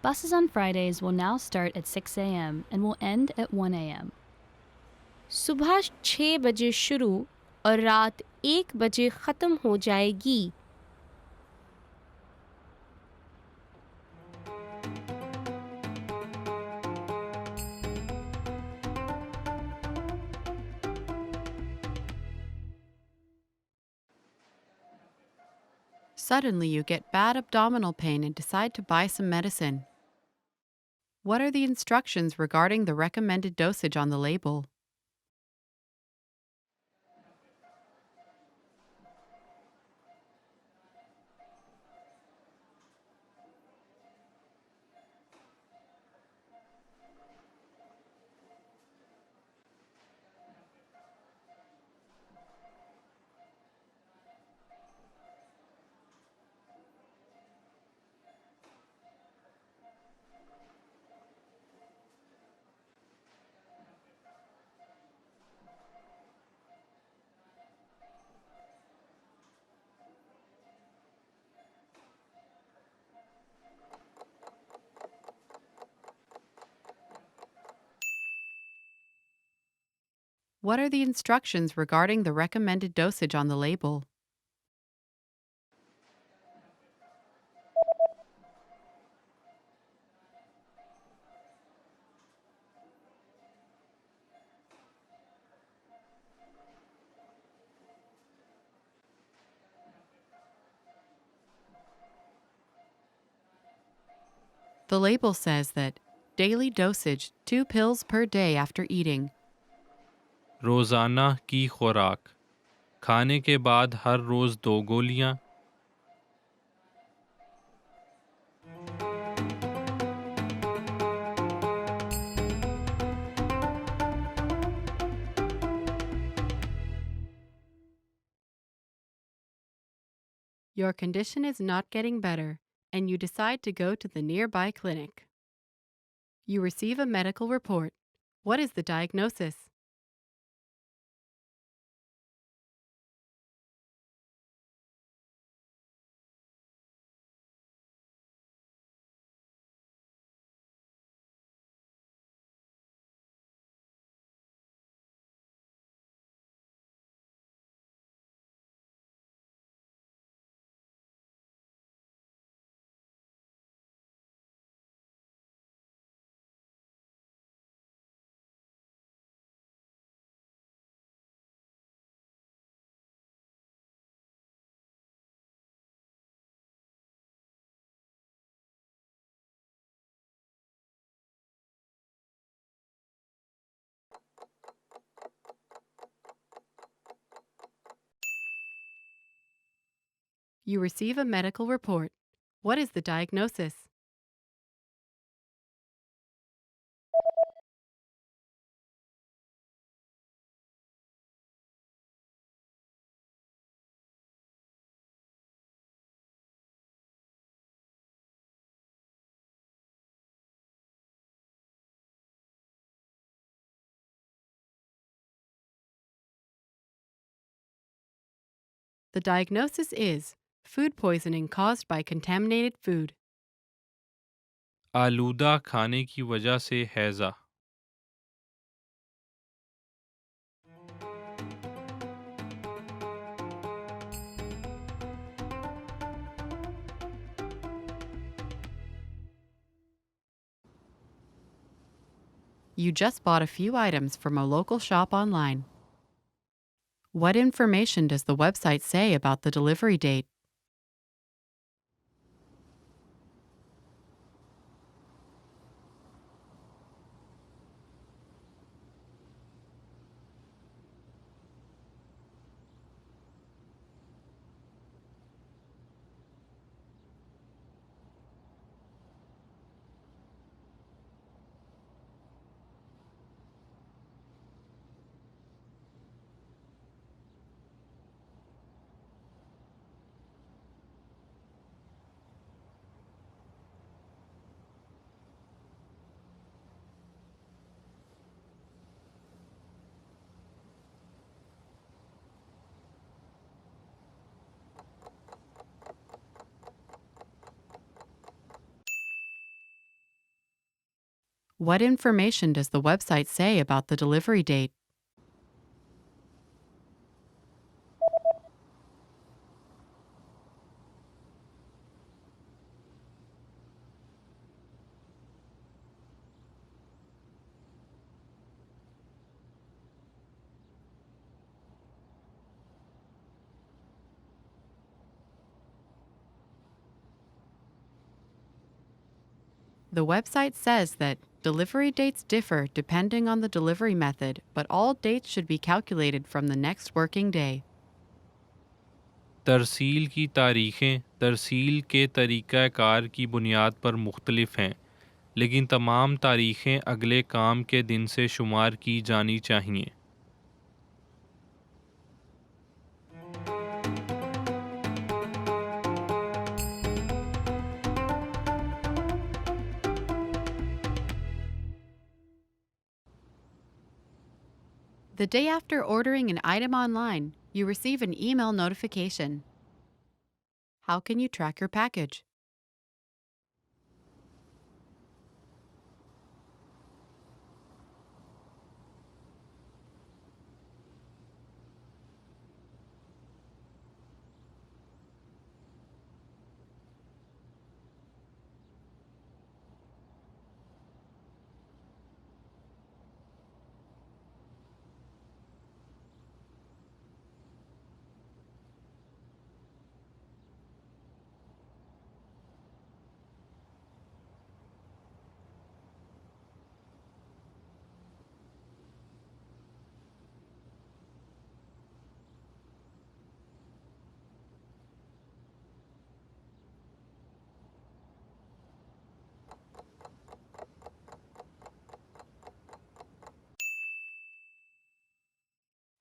Buses on Fridays will now start at 6 a.m. and will end at 1 a.m. सुबह 6 बजे शुरू और रात 1 बजे ख़त्म हो जाएगी. Suddenly, you get bad abdominal pain and decide to buy some medicine. What are the instructions regarding the recommended dosage on the label? What are the instructions regarding the recommended dosage on the label? The label says that daily dosage 2 pills per day after eating. روزانہ کی خوراک کھانے کے بعد ہر روز 2 گولیاں. Your condition is not getting better, and you decide to go to the nearby clinic. You receive a medical report. What is the diagnosis? You receive a medical report. What is the diagnosis? The diagnosis is food poisoning caused by contaminated food. آلودہ کھانے کی وجہ سے ہیضہ. You just bought a few items from a local shop online. What information does the website say about the delivery date? What information does the website say about the delivery date? The website says that delivery dates differ depending on the delivery method, but all dates should be calculated from the next working day. ترسیل کی تاریخیں ترسیل کے طریقہ کار کی بنیاد پر مختلف ہیں، لیکن تمام تاریخیں اگلے کام کے دن سے شمار کی جانی چاہئیں۔ The day after ordering an item online, you receive an email notification. How can you track your package?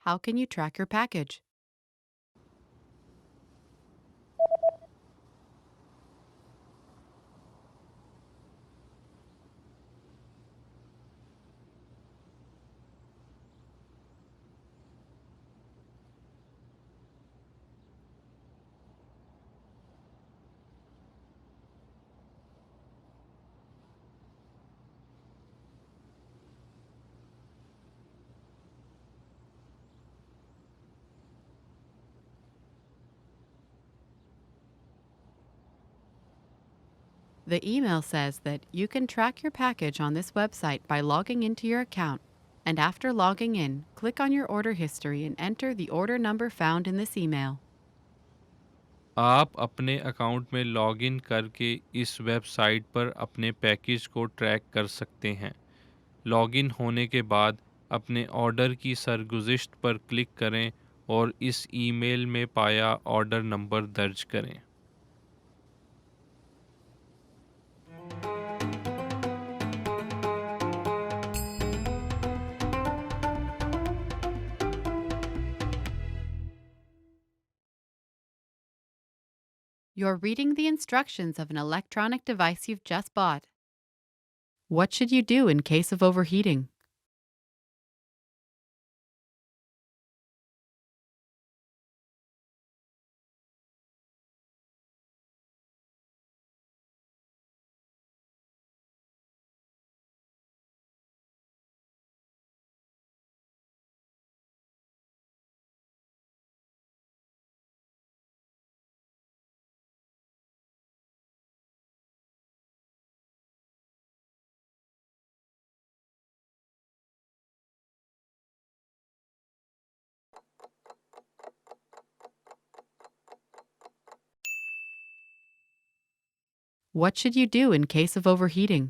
How can you track your package? The email says that you can track your package on this website by logging into your account, and after logging in, click on your order history and enter the order number found in this email. آپ اپنے account میں log in کر کے اس web site پر اپنے package کو track کر سکتے ہیں۔ لاگ ان ہونے کے بعد اپنے آرڈر کی سرگزشت پر کلک کریں اور اس ای میل میں پایا آرڈر نمبر درج کریں۔ You're reading the instructions of an electronic device you've just bought. What should you do in case of overheating? What should you do in case of overheating?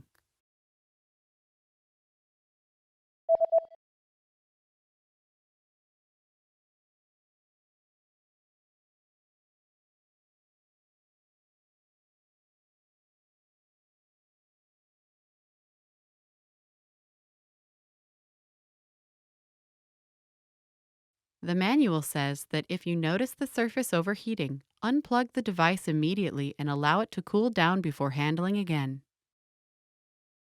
The manual says that if you notice the surface overheating, unplug the device immediately and allow it to cool down before handling again.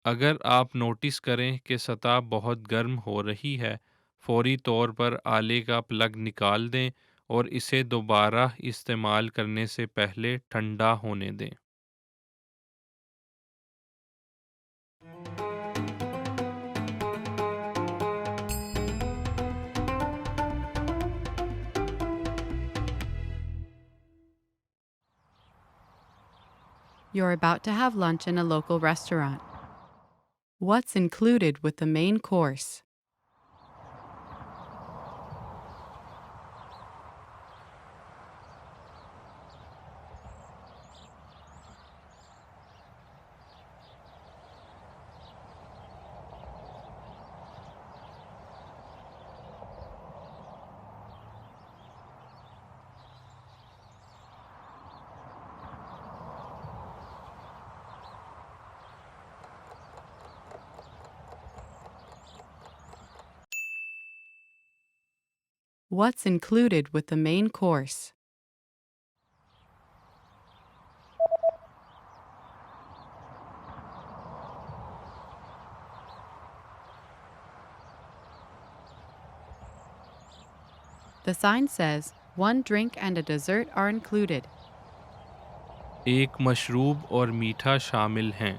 اگر آپ notice کریں کہ سطح بہت گرم ہو رہی ہے، فوری طور پر آلے کا پلگ نکال دیں اور اسے دوبارہ استعمال کرنے سے پہلے ٹھنڈا ہونے دیں۔ You're about to have lunch in a local restaurant. What's included with the main course? What's included with the main course? The sign says, one drink and a dessert are included. एक मशरूब और मीठा शामिल हैं.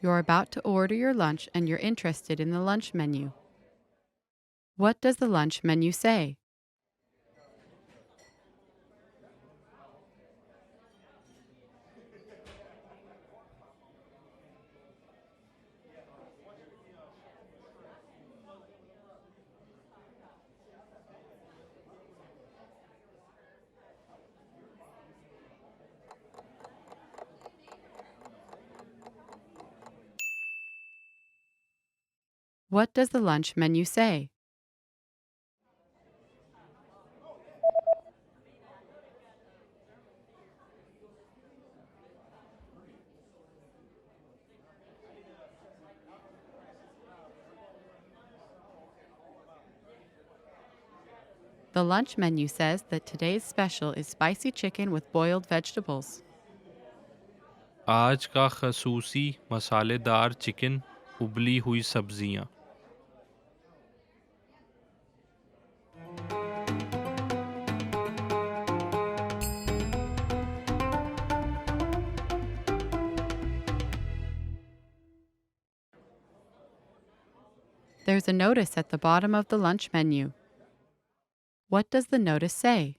You're about to order your lunch and you're interested in the lunch menu. What does the lunch menu say? What does the lunch menu say? The lunch menu says that today's special is spicy chicken with boiled vegetables. आज का खसूसी मसालेदार chicken, उबली हुई सब्जियां. There's a notice at the bottom of the lunch menu. What does the notice say?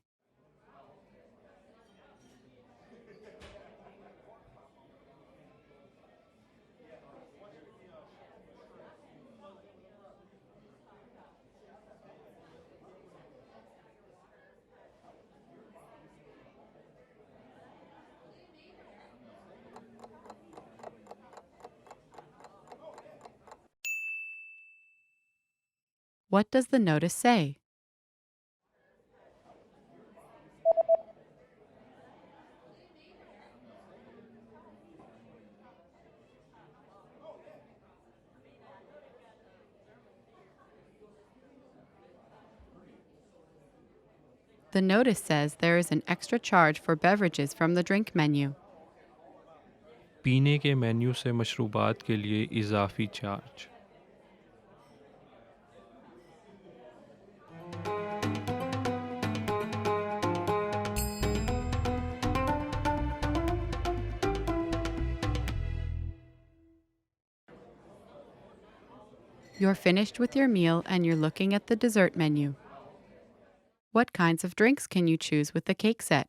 What does the notice say? The notice says there is an extra charge for beverages from the drink menu. पीने के menu से मशरूबात के लिए इजाफी charge. You're finished with your meal and you're looking at the dessert menu. What kinds of drinks can you choose with the cake set?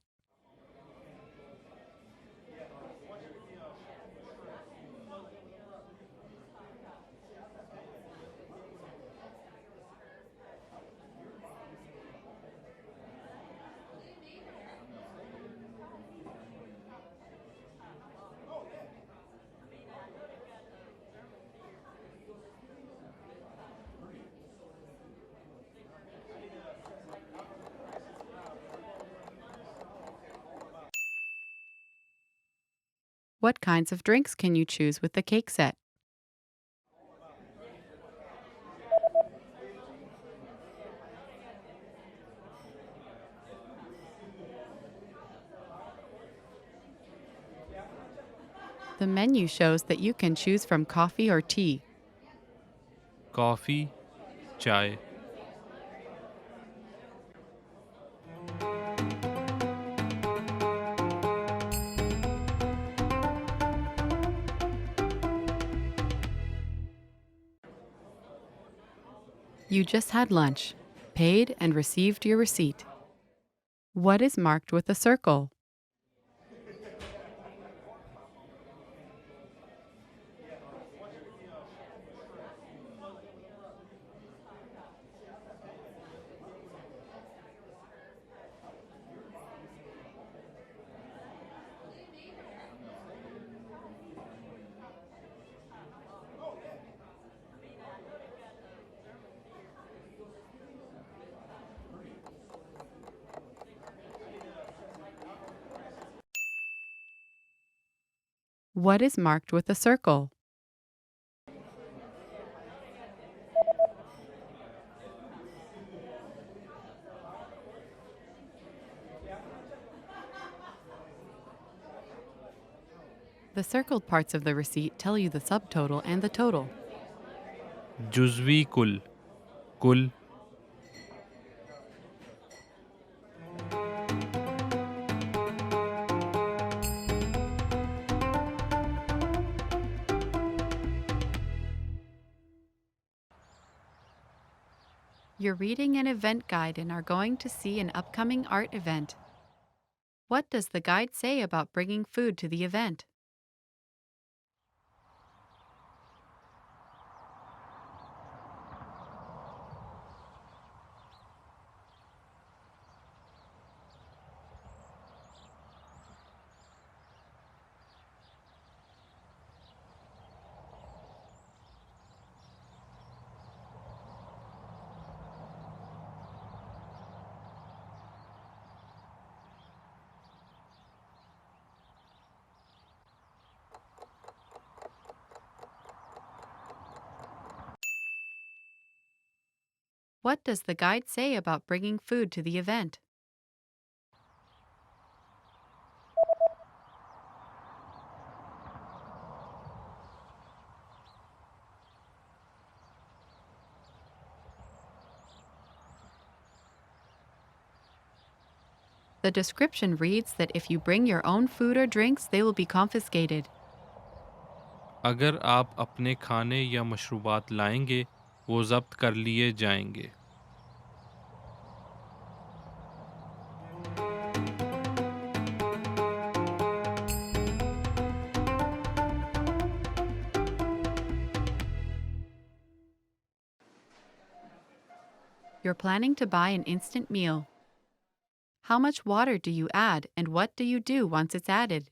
What kinds of drinks can you choose with the cake set? The menu shows that you can choose from coffee or tea. Coffee, चाय. You just had lunch, paid and received your receipt. What is marked with a circle? What is marked with a circle? The circled parts of the receipt tell you the subtotal and the total. जुज़वी कुल कुल You're reading an event guide and are going to see an upcoming art event. What does the guide say about bringing food to the event? What does the guide say about bringing food to the event? The description reads that if you bring your own food or drinks, they will be confiscated. अगर आप अपने खाने या मशरूबात लाएंगे वो ज़ब्त कर लिए जाएंगे. You're planning to buy an instant meal. How much water do you add and what do you do once it's added?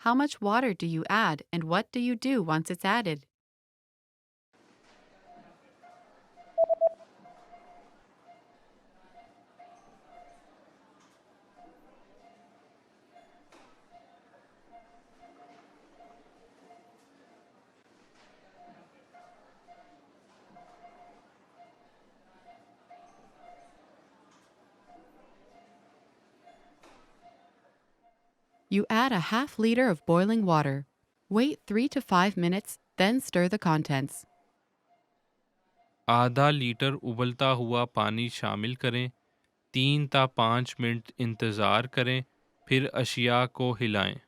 How much water do you add and what do you do once it's added? You add a half liter of boiling water. Wait 3 to 5 minutes, then stir the contents. आधा litre उबलता हुआ पानी शामिल करें. 3 ता 5 minute इंतज़ार करें. फिर अशिया को हिलाएं.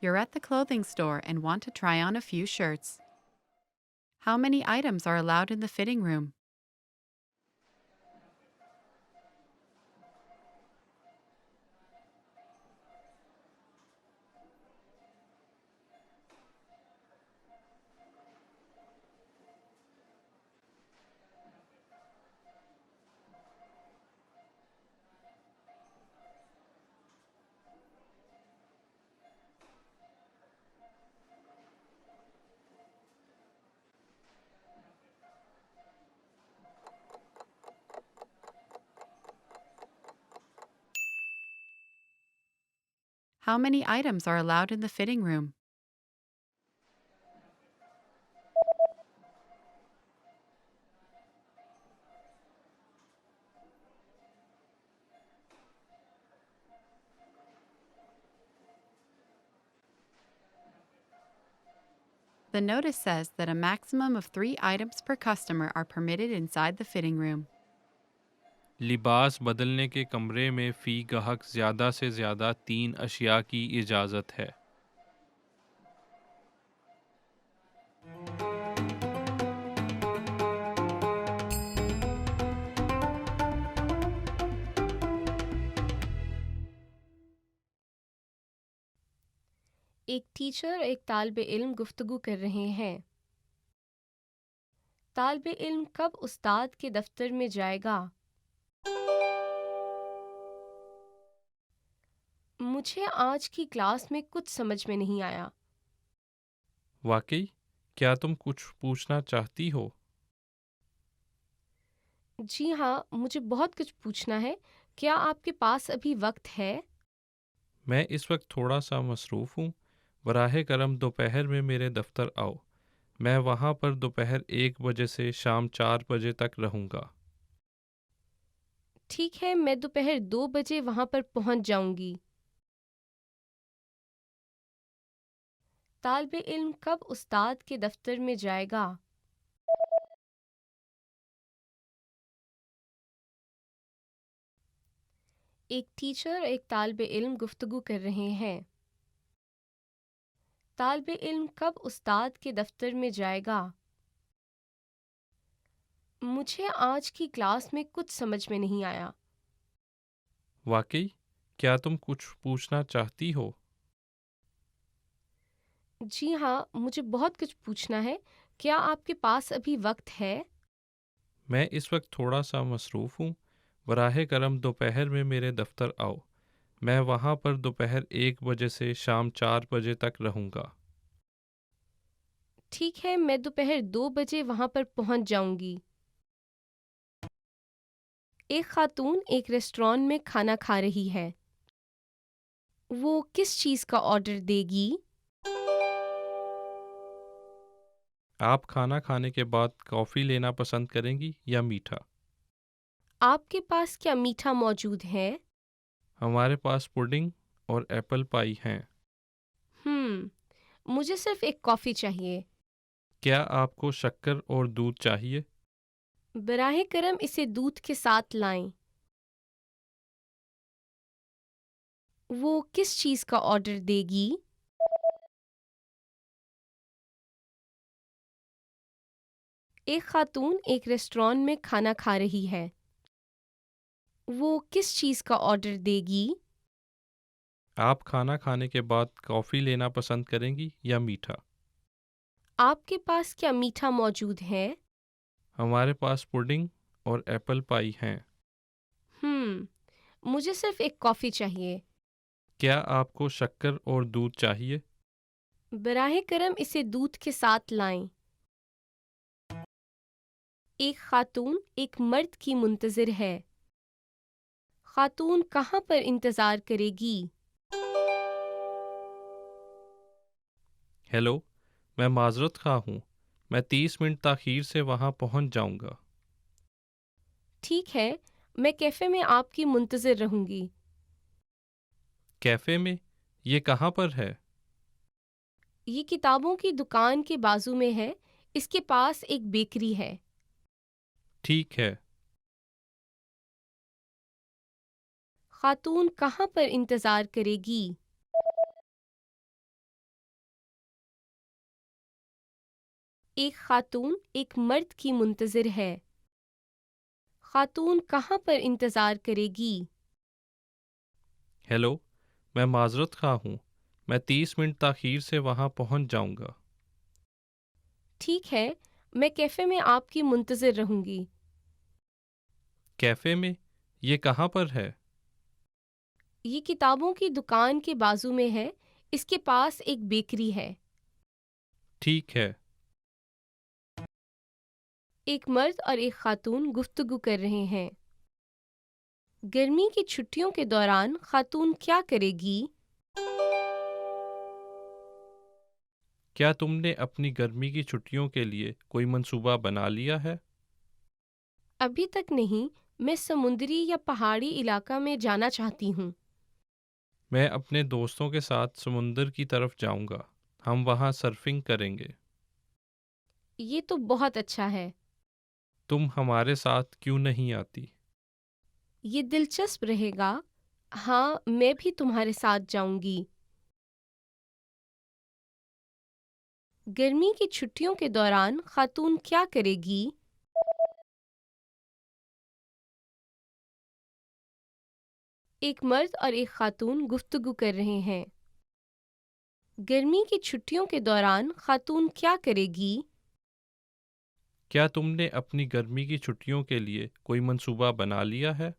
You're at the clothing store and want to try on a few shirts. How many items are allowed in the fitting room? How many items are allowed in the fitting room? The notice says that a maximum of 3 items per customer are permitted inside the fitting room. لباس بدلنے کے کمرے میں فی گاہک زیادہ سے زیادہ 3 اشیاء کی اجازت ہے. ایک ٹیچر اور ایک طالب علم گفتگو کر رہے ہیں. طالب علم کب استاد کے دفتر میں جائے گا؟ مجھے آج کی کلاس میں کچھ سمجھ میں نہیں آیا. واقعی؟ کیا تم کچھ پوچھنا چاہتی ہو؟ جی ہاں، مجھے بہت کچھ پوچھنا ہے. کیا آپ کے پاس ابھی وقت ہے؟ میں اس وقت تھوڑا سا مصروف ہوں. براہ کرم دوپہر میں میرے دفتر آؤ. میں وہاں پر دوپہر 1 بجے سے شام 4 بجے تک رہوں گا. ٹھیک ہے، میں دوپہر 2 بجے وہاں پر پہنچ جاؤں گی. طالب علم کب استاد کے دفتر میں جائے گا؟ ایک ٹیچر اور ایک طالب علم گفتگو کر رہے ہیں. طالب علم کب استاد کے دفتر میں جائے گا؟ مجھے آج کی کلاس میں کچھ سمجھ میں نہیں آیا. واقعی؟ کیا تم کچھ پوچھنا چاہتی ہو؟ جی ہاں، مجھے بہت کچھ پوچھنا ہے. کیا آپ کے پاس ابھی وقت ہے؟ میں اس وقت تھوڑا سا مصروف ہوں. براہ کرم دوپہر میں میرے دفتر آؤ. میں وہاں پر دوپہر 1 بجے سے شام 4 بجے تک رہوں گا. ٹھیک ہے، میں دوپہر 2 بجے وہاں پر پہنچ جاؤں گی. ایک خاتون ایک ریسٹوران میں کھانا کھا رہی ہے. وہ کس چیز کا آرڈر دے گی؟ آپ کھانا کھانے کے بعد کافی لینا پسند کریں گی یا میٹھا؟ آپ کے پاس کیا میٹھا موجود ہے؟ ہمارے پاس پڈنگ اور ایپل پائی ہیں. مجھے صرف ایک کافی چاہیے. کیا آپ کو شکر اور دودھ چاہیے؟ براہ کرم اسے دودھ کے ساتھ لائیں. وہ کس چیز کا آرڈر دے گی؟ ایک خاتون ایک ریسٹوران میں کھانا کھا رہی ہے. وہ کس چیز کا آرڈر دے گی؟ آپ کھانا کھانے کے بعد کافی لینا پسند کریں گی یا میٹھا؟ آپ کے پاس کیا میٹھا موجود ہے؟ ہمارے پاس پڈنگ اور ایپل پائی ہیں. مجھے صرف ایک کافی چاہیے. کیا آپ کو شکر اور دودھ چاہیے؟ براہ کرم اسے دودھ کے ساتھ لائیں. ایک خاتون ایک مرد کی منتظر ہے. خاتون کہاں پر انتظار کرے گی؟ ہیلو، میں معذرت خواہ ہوں. میں 30 منٹ تاخیر سے وہاں پہنچ جاؤں گا. ٹھیک ہے، میں کیفے میں آپ کی منتظر رہوں گی. کیفے میں؟ یہ کہاں پر ہے؟ یہ کتابوں کی دکان کے بازو میں ہے. اس کے پاس ایک بیکری ہے. ٹھیک ہے. خاتون کہاں پر انتظار کرے گی؟ ایک خاتون ایک مرد کی منتظر ہے. خاتون کہاں پر انتظار کرے گی؟ ہیلو، میں معذرت خواہ ہوں. میں 30 منٹ تاخیر سے وہاں پہنچ جاؤں گا. ٹھیک ہے، میں کیفے میں آپ کی منتظر رہوں گی. کیفے میں؟ یہ کہاں پر ہے؟ یہ کتابوں کی دکان کے بازو میں ہے. اس کے پاس ایک بیکری ہے. ٹھیک ہے. ایک مرد اور ایک خاتون گفتگو کر رہے ہیں. گرمی کی چھٹیوں کے دوران خاتون کیا کرے گی؟ کیا تم نے اپنی گرمی کی چھٹیوں کے لیے کوئی منصوبہ بنا لیا ہے؟ ابھی تک نہیں، میں سمندری یا پہاڑی علاقہ میں جانا چاہتی ہوں۔ میں اپنے دوستوں کے ساتھ سمندر کی طرف جاؤں گا۔ ہم وہاں سرفنگ کریں گے۔ یہ تو بہت اچھا ہے۔ تم ہمارے ساتھ کیوں نہیں آتی؟ یہ دلچسپ رہے گا۔ ہاں، میں بھی تمہارے ساتھ جاؤں گی۔ گرمی کی چھٹیوں کے دوران خاتون کیا کرے گی؟ ایک مرد اور ایک خاتون گفتگو کر رہے ہیں۔ گرمی کی چھٹیوں کے دوران خاتون کیا کرے گی؟ کیا تم نے اپنی گرمی کی چھٹیوں کے لیے کوئی منصوبہ بنا لیا ہے؟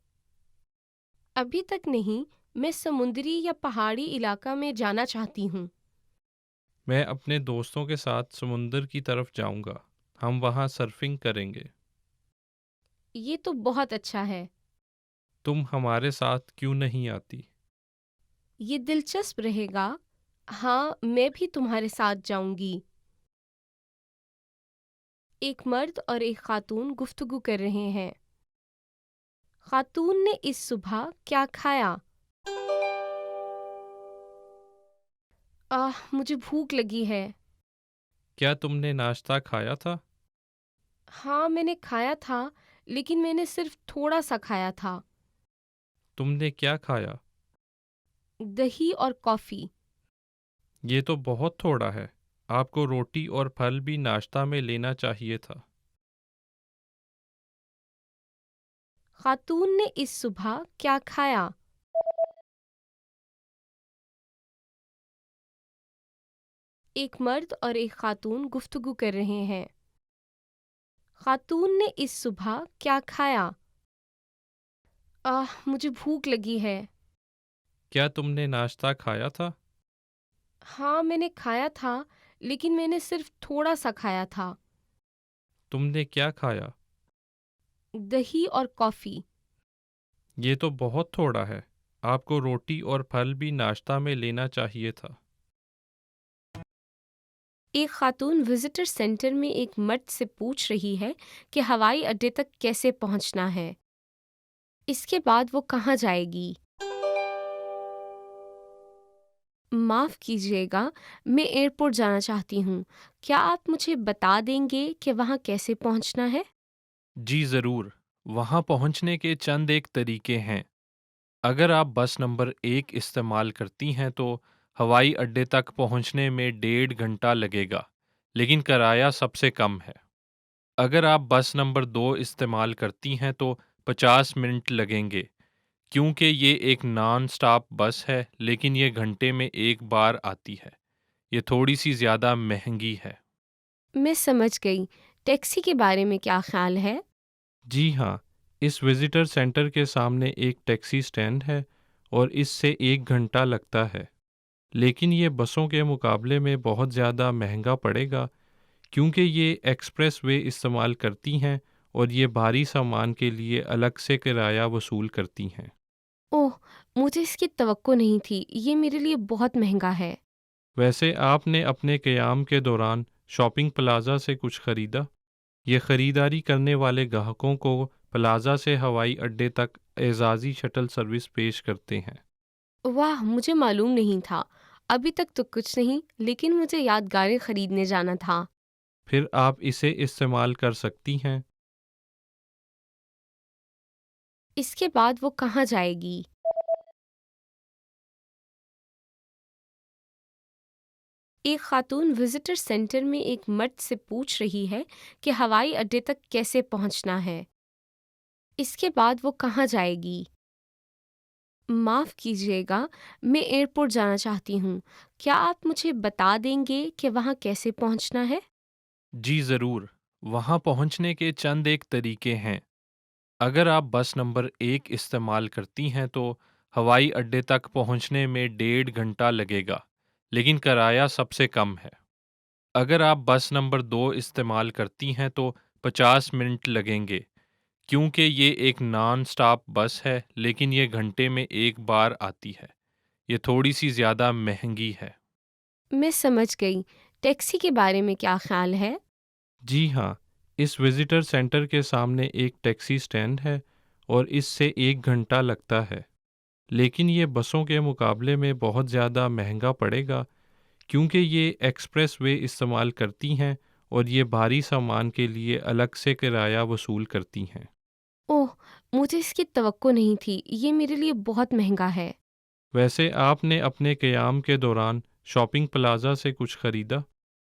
ابھی تک نہیں، میں سمندری یا پہاڑی علاقہ میں جانا چاہتی ہوں۔ میں اپنے دوستوں کے ساتھ سمندر کی طرف جاؤں گا۔ ہم وہاں سرفنگ کریں گے۔ یہ تو بہت اچھا ہے۔ تم ہمارے ساتھ کیوں نہیں آتی؟ یہ دلچسپ رہے گا۔ ہاں، میں بھی تمہارے ساتھ جاؤں گی۔ ایک مرد اور ایک خاتون گفتگو کر رہے ہیں۔ خاتون نے اس صبح کیا کھایا؟ مجھے بھوک لگی ہے۔ کیا تم نے ناشتہ کھایا تھا؟ ہاں، میں نے کھایا تھا، لیکن میں نے صرف تھوڑا سا کھایا تھا۔ تم نے کیا کھایا؟ دہی اور کافی۔ یہ تو بہت تھوڑا ہے۔ آپ کو روٹی اور پھل بھی ناشتہ میں لینا چاہیے تھا۔ خاتون نے اس صبح کیا کھایا؟ ایک مرد اور ایک خاتون گفتگو کر رہے ہیں۔ خاتون نے اس صبح کیا کھایا؟ مجھے بھوک لگی ہے۔ کیا تم نے ناشتہ کھایا تھا؟ ہاں، میں نے کھایا تھا، لیکن میں نے صرف تھوڑا سا کھایا تھا۔ تم نے کیا کھایا؟ دہی اور کافی۔ یہ تو بہت تھوڑا ہے۔ آپ کو روٹی اور پھل بھی ناشتہ میں لینا چاہیے تھا۔ ایک خاتون وزٹر سینٹر میں ایک مرد سے پوچھ رہی ہے کہ ہوائی اڈے تک کیسے پہنچنا ہے۔ اس کے بعد وہ کہاں جائے گی؟ معاف کیجیے گا، میں ایئرپورٹ جانا چاہتی ہوں۔ کیا آپ مجھے بتا دیں گے کہ وہاں کیسے پہنچنا ہے؟ جی ضرور۔ وہاں پہنچنے کے چند ایک طریقے ہیں۔ اگر آپ بس نمبر 1 استعمال کرتی ہیں تو ہوائی اڈے تک پہنچنے میں 1.5 گھنٹہ لگے گا، لیکن کرایہ سب سے کم ہے۔ اگر آپ بس نمبر 2 استعمال کرتی ہیں تو 50 منٹ لگیں گے، کیونکہ یہ ایک نان سٹاپ بس ہے، لیکن یہ گھنٹے میں ایک بار آتی ہے۔ یہ تھوڑی سی زیادہ مہنگی ہے۔ میں سمجھ گئی۔ ٹیکسی کے بارے میں کیا خیال ہے؟ جی ہاں، اس وزٹر سینٹر کے سامنے ایک ٹیکسی سٹینڈ ہے اور اس سے 1 گھنٹہ لگتا ہے، لیکن یہ بسوں کے مقابلے میں بہت زیادہ مہنگا پڑے گا کیونکہ یہ ایکسپریس وے استعمال کرتی ہیں اور یہ بھاری سامان کے لیے الگ سے کرایہ وصول کرتی ہیں۔ اوہ، مجھے اس کی توقع نہیں تھی۔ یہ میرے لیے بہت مہنگا ہے۔ ویسے آپ نے اپنے قیام کے دوران شاپنگ پلازا سے کچھ خریدا؟ یہ خریداری کرنے والے گاہکوں کو پلازا سے ہوائی اڈے تک اعزازی شٹل سروس پیش کرتے ہیں۔ واہ، مجھے معلوم نہیں تھا۔ ابھی تک تو کچھ نہیں، لیکن مجھے یادگاریں خریدنے جانا تھا۔ پھر آپ اسے استعمال کر سکتی ہیں۔ اس کے بعد وہ کہاں جائے گی؟ ایک خاتون وزٹر سینٹر میں ایک مرد سے پوچھ رہی ہے کہ ہوائی اڈے تک کیسے پہنچنا ہے۔ اس کے بعد وہ کہاں جائے گی؟ معاف کیجیے گا، میں ایئرپورٹ جانا چاہتی ہوں۔ کیا آپ مجھے بتا دیں گے کہ وہاں کیسے پہنچنا ہے؟ جی ضرور۔ وہاں پہنچنے کے چند ایک طریقے ہیں۔ اگر آپ بس نمبر 1 استعمال کرتی ہیں تو ہوائی اڈے تک پہنچنے میں 1.5 گھنٹہ لگے گا، لیکن کرایہ سب سے کم ہے۔ اگر آپ بس نمبر 2 استعمال کرتی ہیں تو 50 منٹ لگیں گے، کیونکہ یہ ایک نان سٹاپ بس ہے، لیکن یہ گھنٹے میں ایک بار آتی ہے۔ یہ تھوڑی سی زیادہ مہنگی ہے۔ میں سمجھ گئی۔ ٹیکسی کے بارے میں کیا خیال ہے؟ جی ہاں، اس وزٹر سینٹر کے سامنے ایک ٹیکسی سٹینڈ ہے اور اس سے 1 گھنٹہ لگتا ہے، لیکن یہ بسوں کے مقابلے میں بہت زیادہ مہنگا پڑے گا کیونکہ یہ ایکسپریس وے استعمال کرتی ہیں اور یہ بھاری سامان کے لیے الگ سے کرایہ وصول کرتی ہیں۔ اوہ، مجھے اس کی توقع نہیں تھی، یہ میرے لیے بہت مہنگا ہے۔ ویسے آپ نے اپنے قیام کے دوران شاپنگ پلازا سے کچھ خریدا؟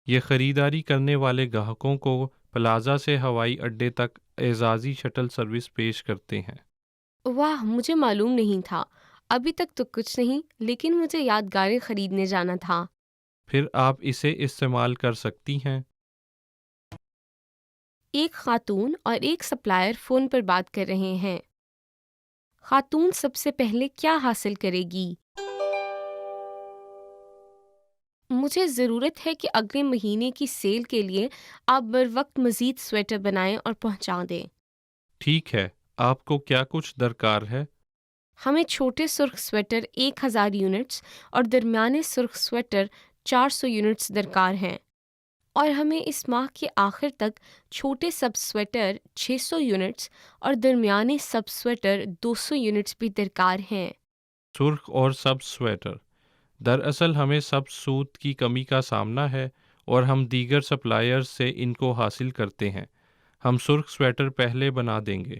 یہ خریداری کرنے والے گاہکوں کو پلازا سے ہوائی اڈے تک اعزازی شٹل سروس پیش کرتے ہیں۔ واہ، مجھے معلوم نہیں تھا۔ ابھی تک تو کچھ نہیں، لیکن مجھے یادگاریں خریدنے جانا تھا۔ پھر آپ اسے استعمال کر سکتی ہیں۔ ایک خاتون اور ایک سپلائر فون پر بات کر رہے ہیں۔ خاتون سب سے پہلے کیا حاصل کرے گی؟ مجھے ضرورت ہے کہ اگلے مہینے کی سیل کے لیے آپ بروقت مزید سویٹر بنائیں اور پہنچا دیں۔ ٹھیک ہے، آپ کو کیا کچھ درکار ہے؟ ہمیں چھوٹے سرخ سویٹر 1000 یونٹس اور درمیانے سرخ سویٹر 400 یونٹس درکار ہیں، اور ہمیں اس ماہ کے آخر تک چھوٹے سب سویٹر 600 یونٹس اور درمیانے سب سویٹر 200 یونٹس بھی درکار ہیں۔ سرخ اور سبز سویٹر۔ دراصل ہمیں سبز سوت کی کمی کا سامنا ہے اور ہم دیگر سپلائرز سے ان کو حاصل کرتے ہیں۔ ہم سرخ سویٹر پہلے بنا دیں گے۔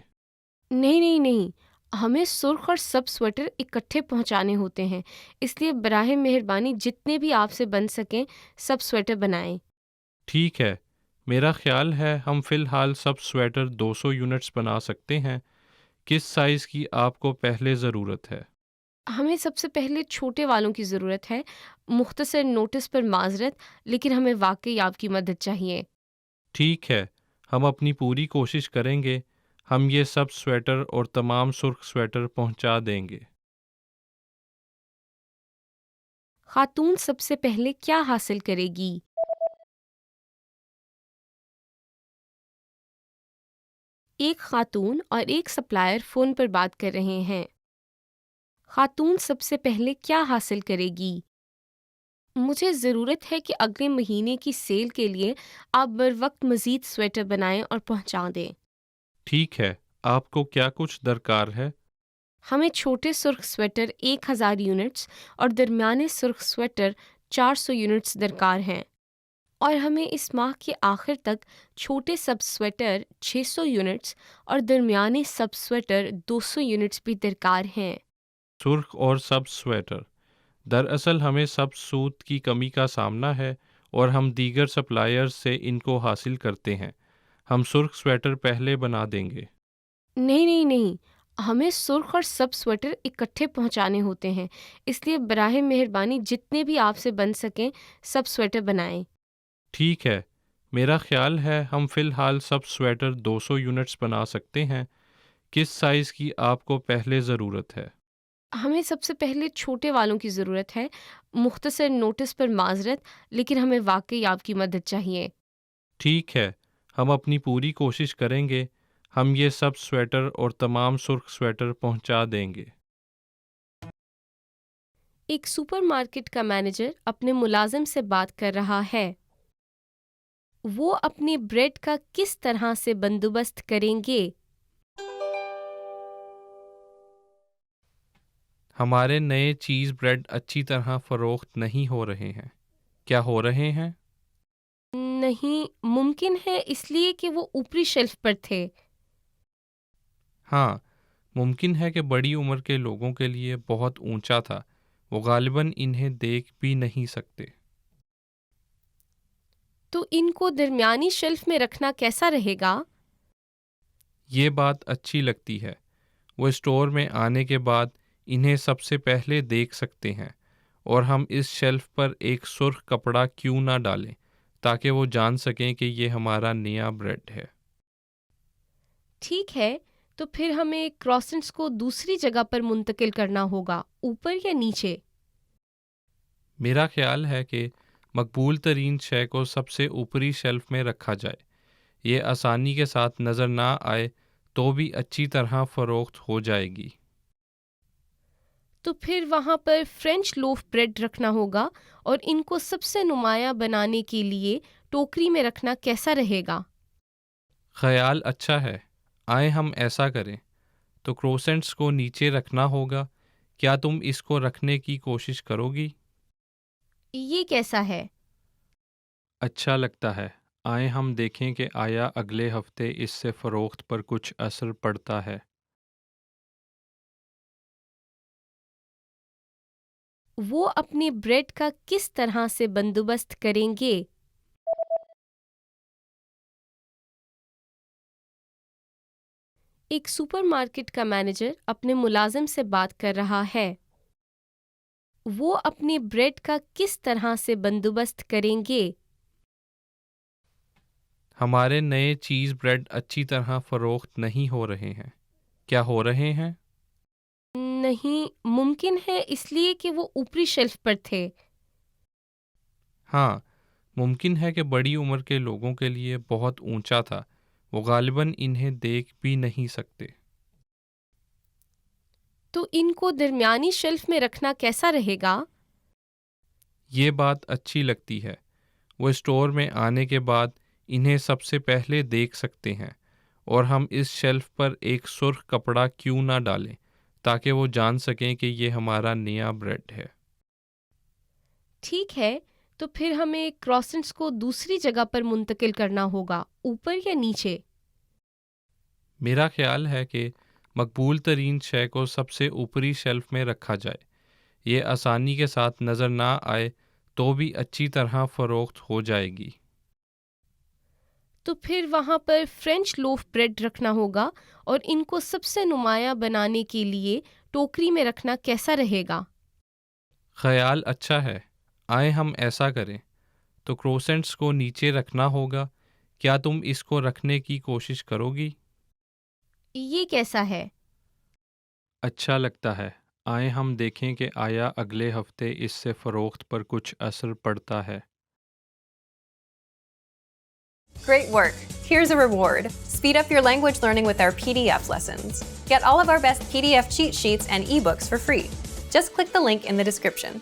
نہیں نہیں نہیں، ہمیں سرخ اور سب سویٹر اکٹھے پہنچانے ہوتے ہیں، اس لیے براہ مہربانی جتنے بھی آپ سے بن سکیں سب سویٹر بنائیں۔ ٹھیک ہے، میرا خیال ہے ہم فی الحال سب سویٹر 200 یونٹس بنا سکتے ہیں۔ کس سائز کی آپ کو پہلے ضرورت ہے؟ ہمیں سب سے پہلے چھوٹے والوں کی ضرورت ہے۔ مختصر نوٹس پر معذرت، لیکن ہمیں واقعی آپ کی مدد چاہیے۔ ٹھیک ہے، ہم اپنی پوری کوشش کریں گے۔ ہم یہ سب سویٹر اور تمام سرخ سویٹر پہنچا دیں گے۔ خاتون سب سے پہلے کیا حاصل کرے گی؟ ایک خاتون اور ایک سپلائر فون پر بات کر رہے ہیں۔ خاتون سب سے پہلے کیا حاصل کرے گی؟ مجھے ضرورت ہے کہ اگلے مہینے کی سیل کے لیے آپ بروقت مزید سویٹر بنائیں اور پہنچا دیں۔ ٹھیک ہے، آپ کو کیا کچھ درکار ہے؟ ہمیں چھوٹے سرخ سویٹر 1000 یونٹس اور درمیانے سرخ سویٹر 400 یونٹس درکار ہیں، اور ہمیں اس ماہ کے آخر تک چھوٹے سب سویٹر 600 یونٹس اور درمیانے سب سویٹر 200 یونٹس بھی درکار ہیں۔ سرخ اور سبز سویٹر۔ دراصل ہمیں سبز سوت کی کمی کا سامنا ہے اور ہم دیگر سپلائرز سے ان کو حاصل کرتے ہیں۔ ہم سرخ سویٹر پہلے بنا دیں گے۔ نہیں نہیں نہیں، ہمیں سرخ اور سب سویٹر اکٹھے پہنچانے ہوتے ہیں، اس لیے براہ مہربانی جتنے بھی آپ سے بن سکیں سب سویٹر بنائیں۔ ٹھیک ہے، میرا خیال ہے ہم فی الحال سب سویٹر 200 یونٹس بنا سکتے ہیں۔ کس سائز کی آپ کو پہلے ضرورت ہے؟ ہمیں سب سے پہلے چھوٹے والوں کی ضرورت ہے۔ مختصر نوٹس پر معذرت، لیکن ہمیں واقعی آپ کی مدد چاہیے۔ ٹھیک ہے، ہم اپنی پوری کوشش کریں گے۔ ہم یہ سب سویٹر اور تمام سرخ سویٹر پہنچا دیں گے۔ ایک سپر مارکیٹ کا مینیجر اپنے ملازم سے بات کر رہا ہے۔ وہ اپنے بریڈ کا کس طرح سے بندوبست کریں گے؟ ہمارے نئے چیز بریڈ اچھی طرح فروخت نہیں ہو رہے ہیں۔ کیا ہو رہے ہیں؟ نہیں، ممکن ہے اس لیے کہ وہ اوپری شیلف پر تھے۔ ہاں، ممکن ہے کہ بڑی عمر کے لوگوں کے لیے بہت اونچا تھا، وہ غالباً انہیں دیکھ بھی نہیں سکتے۔ تو ان کو درمیانی شیلف میں رکھنا کیسا رہے گا؟ یہ بات اچھی لگتی ہے۔ وہ اسٹور میں آنے کے بعد انہیں سب سے پہلے دیکھ سکتے ہیں، اور ہم اس شیلف پر ایک سرخ کپڑا کیوں نہ ڈالیں تاکہ وہ جان سکیں کہ یہ ہمارا نیا بریڈ ہے۔ ٹھیک ہے، تو پھر ہمیں کروسنٹس کو دوسری جگہ پر منتقل کرنا ہوگا، اوپر یا نیچے؟ میرا خیال ہے کہ مقبول ترین شے کو سب سے اوپری شیلف میں رکھا جائے۔ یہ آسانی کے ساتھ نظر نہ آئے تو بھی اچھی طرح فروخت ہو جائے گی۔ تو پھر وہاں پر فرینچ لوف بریڈ رکھنا ہوگا اور ان کو سب سے نمایاں بنانے کے لیے ٹوکری میں رکھنا کیسا رہے گا؟ خیال اچھا ہے، آئیں ہم ایسا کریں۔ تو کروسنٹس کو نیچے رکھنا ہوگا، کیا تم اس کو رکھنے کی کوشش کرو گی؟ یہ کیسا ہے؟ اچھا لگتا ہے، آئیں ہم دیکھیں کہ آیا اگلے ہفتے اس سے فروخت پر کچھ اثر پڑتا ہے۔ وہ اپنے بریڈ کا کس طرح سے بندوبست کریں گے؟ ایک سپر مارکیٹ کا مینیجر اپنے ملازم سے بات کر رہا ہے۔ وہ اپنے بریڈ کا کس طرح سے بندوبست کریں گے؟ ہمارے نئے چیز بریڈ اچھی طرح فروخت نہیں ہو رہے ہیں، کیا ہو رہے ہیں؟ نہیں، ممکن ہے اس لیے کہ وہ اوپری شیلف پر تھے۔ ہاں، ممکن ہے کہ بڑی عمر کے لوگوں کے لیے بہت اونچا تھا، وہ غالباً انہیں دیکھ بھی نہیں سکتے۔ تو ان کو درمیانی شیلف میں رکھنا کیسا رہے گا؟ یہ بات اچھی لگتی ہے، وہ اسٹور میں آنے کے بعد انہیں سب سے پہلے دیکھ سکتے ہیں، اور ہم اس شیلف پر ایک سرخ کپڑا کیوں نہ ڈالیں تاکہ وہ جان سکیں کہ یہ ہمارا نیا بریڈ ہے۔ ٹھیک ہے، تو پھر ہمیں کروسنٹس کو دوسری جگہ پر منتقل کرنا ہوگا، اوپر یا نیچے؟ میرا خیال ہے کہ مقبول ترین شے کو سب سے اوپری شیلف میں رکھا جائے، یہ آسانی کے ساتھ نظر نہ آئے تو بھی اچھی طرح فروخت ہو جائے گی۔ تو پھر وہاں پر فرینچ لوف بریڈ رکھنا ہوگا اور ان کو سب سے نمایاں بنانے کے لیے ٹوکری میں رکھنا کیسا رہے گا؟ خیال اچھا ہے، آئیں ہم ایسا کریں۔ تو کروسنٹس کو نیچے رکھنا ہوگا، کیا تم اس کو رکھنے کی کوشش کرو گی؟ یہ کیسا ہے؟ اچھا لگتا ہے، آئیں ہم دیکھیں کہ آیا اگلے ہفتے اس سے فروخت پر کچھ اثر پڑتا ہے۔ Great work! Here's a reward. Speed up your language learning with our PDF lessons. Get all of our best PDF cheat sheets and ebooks for free. Just click the link in the description.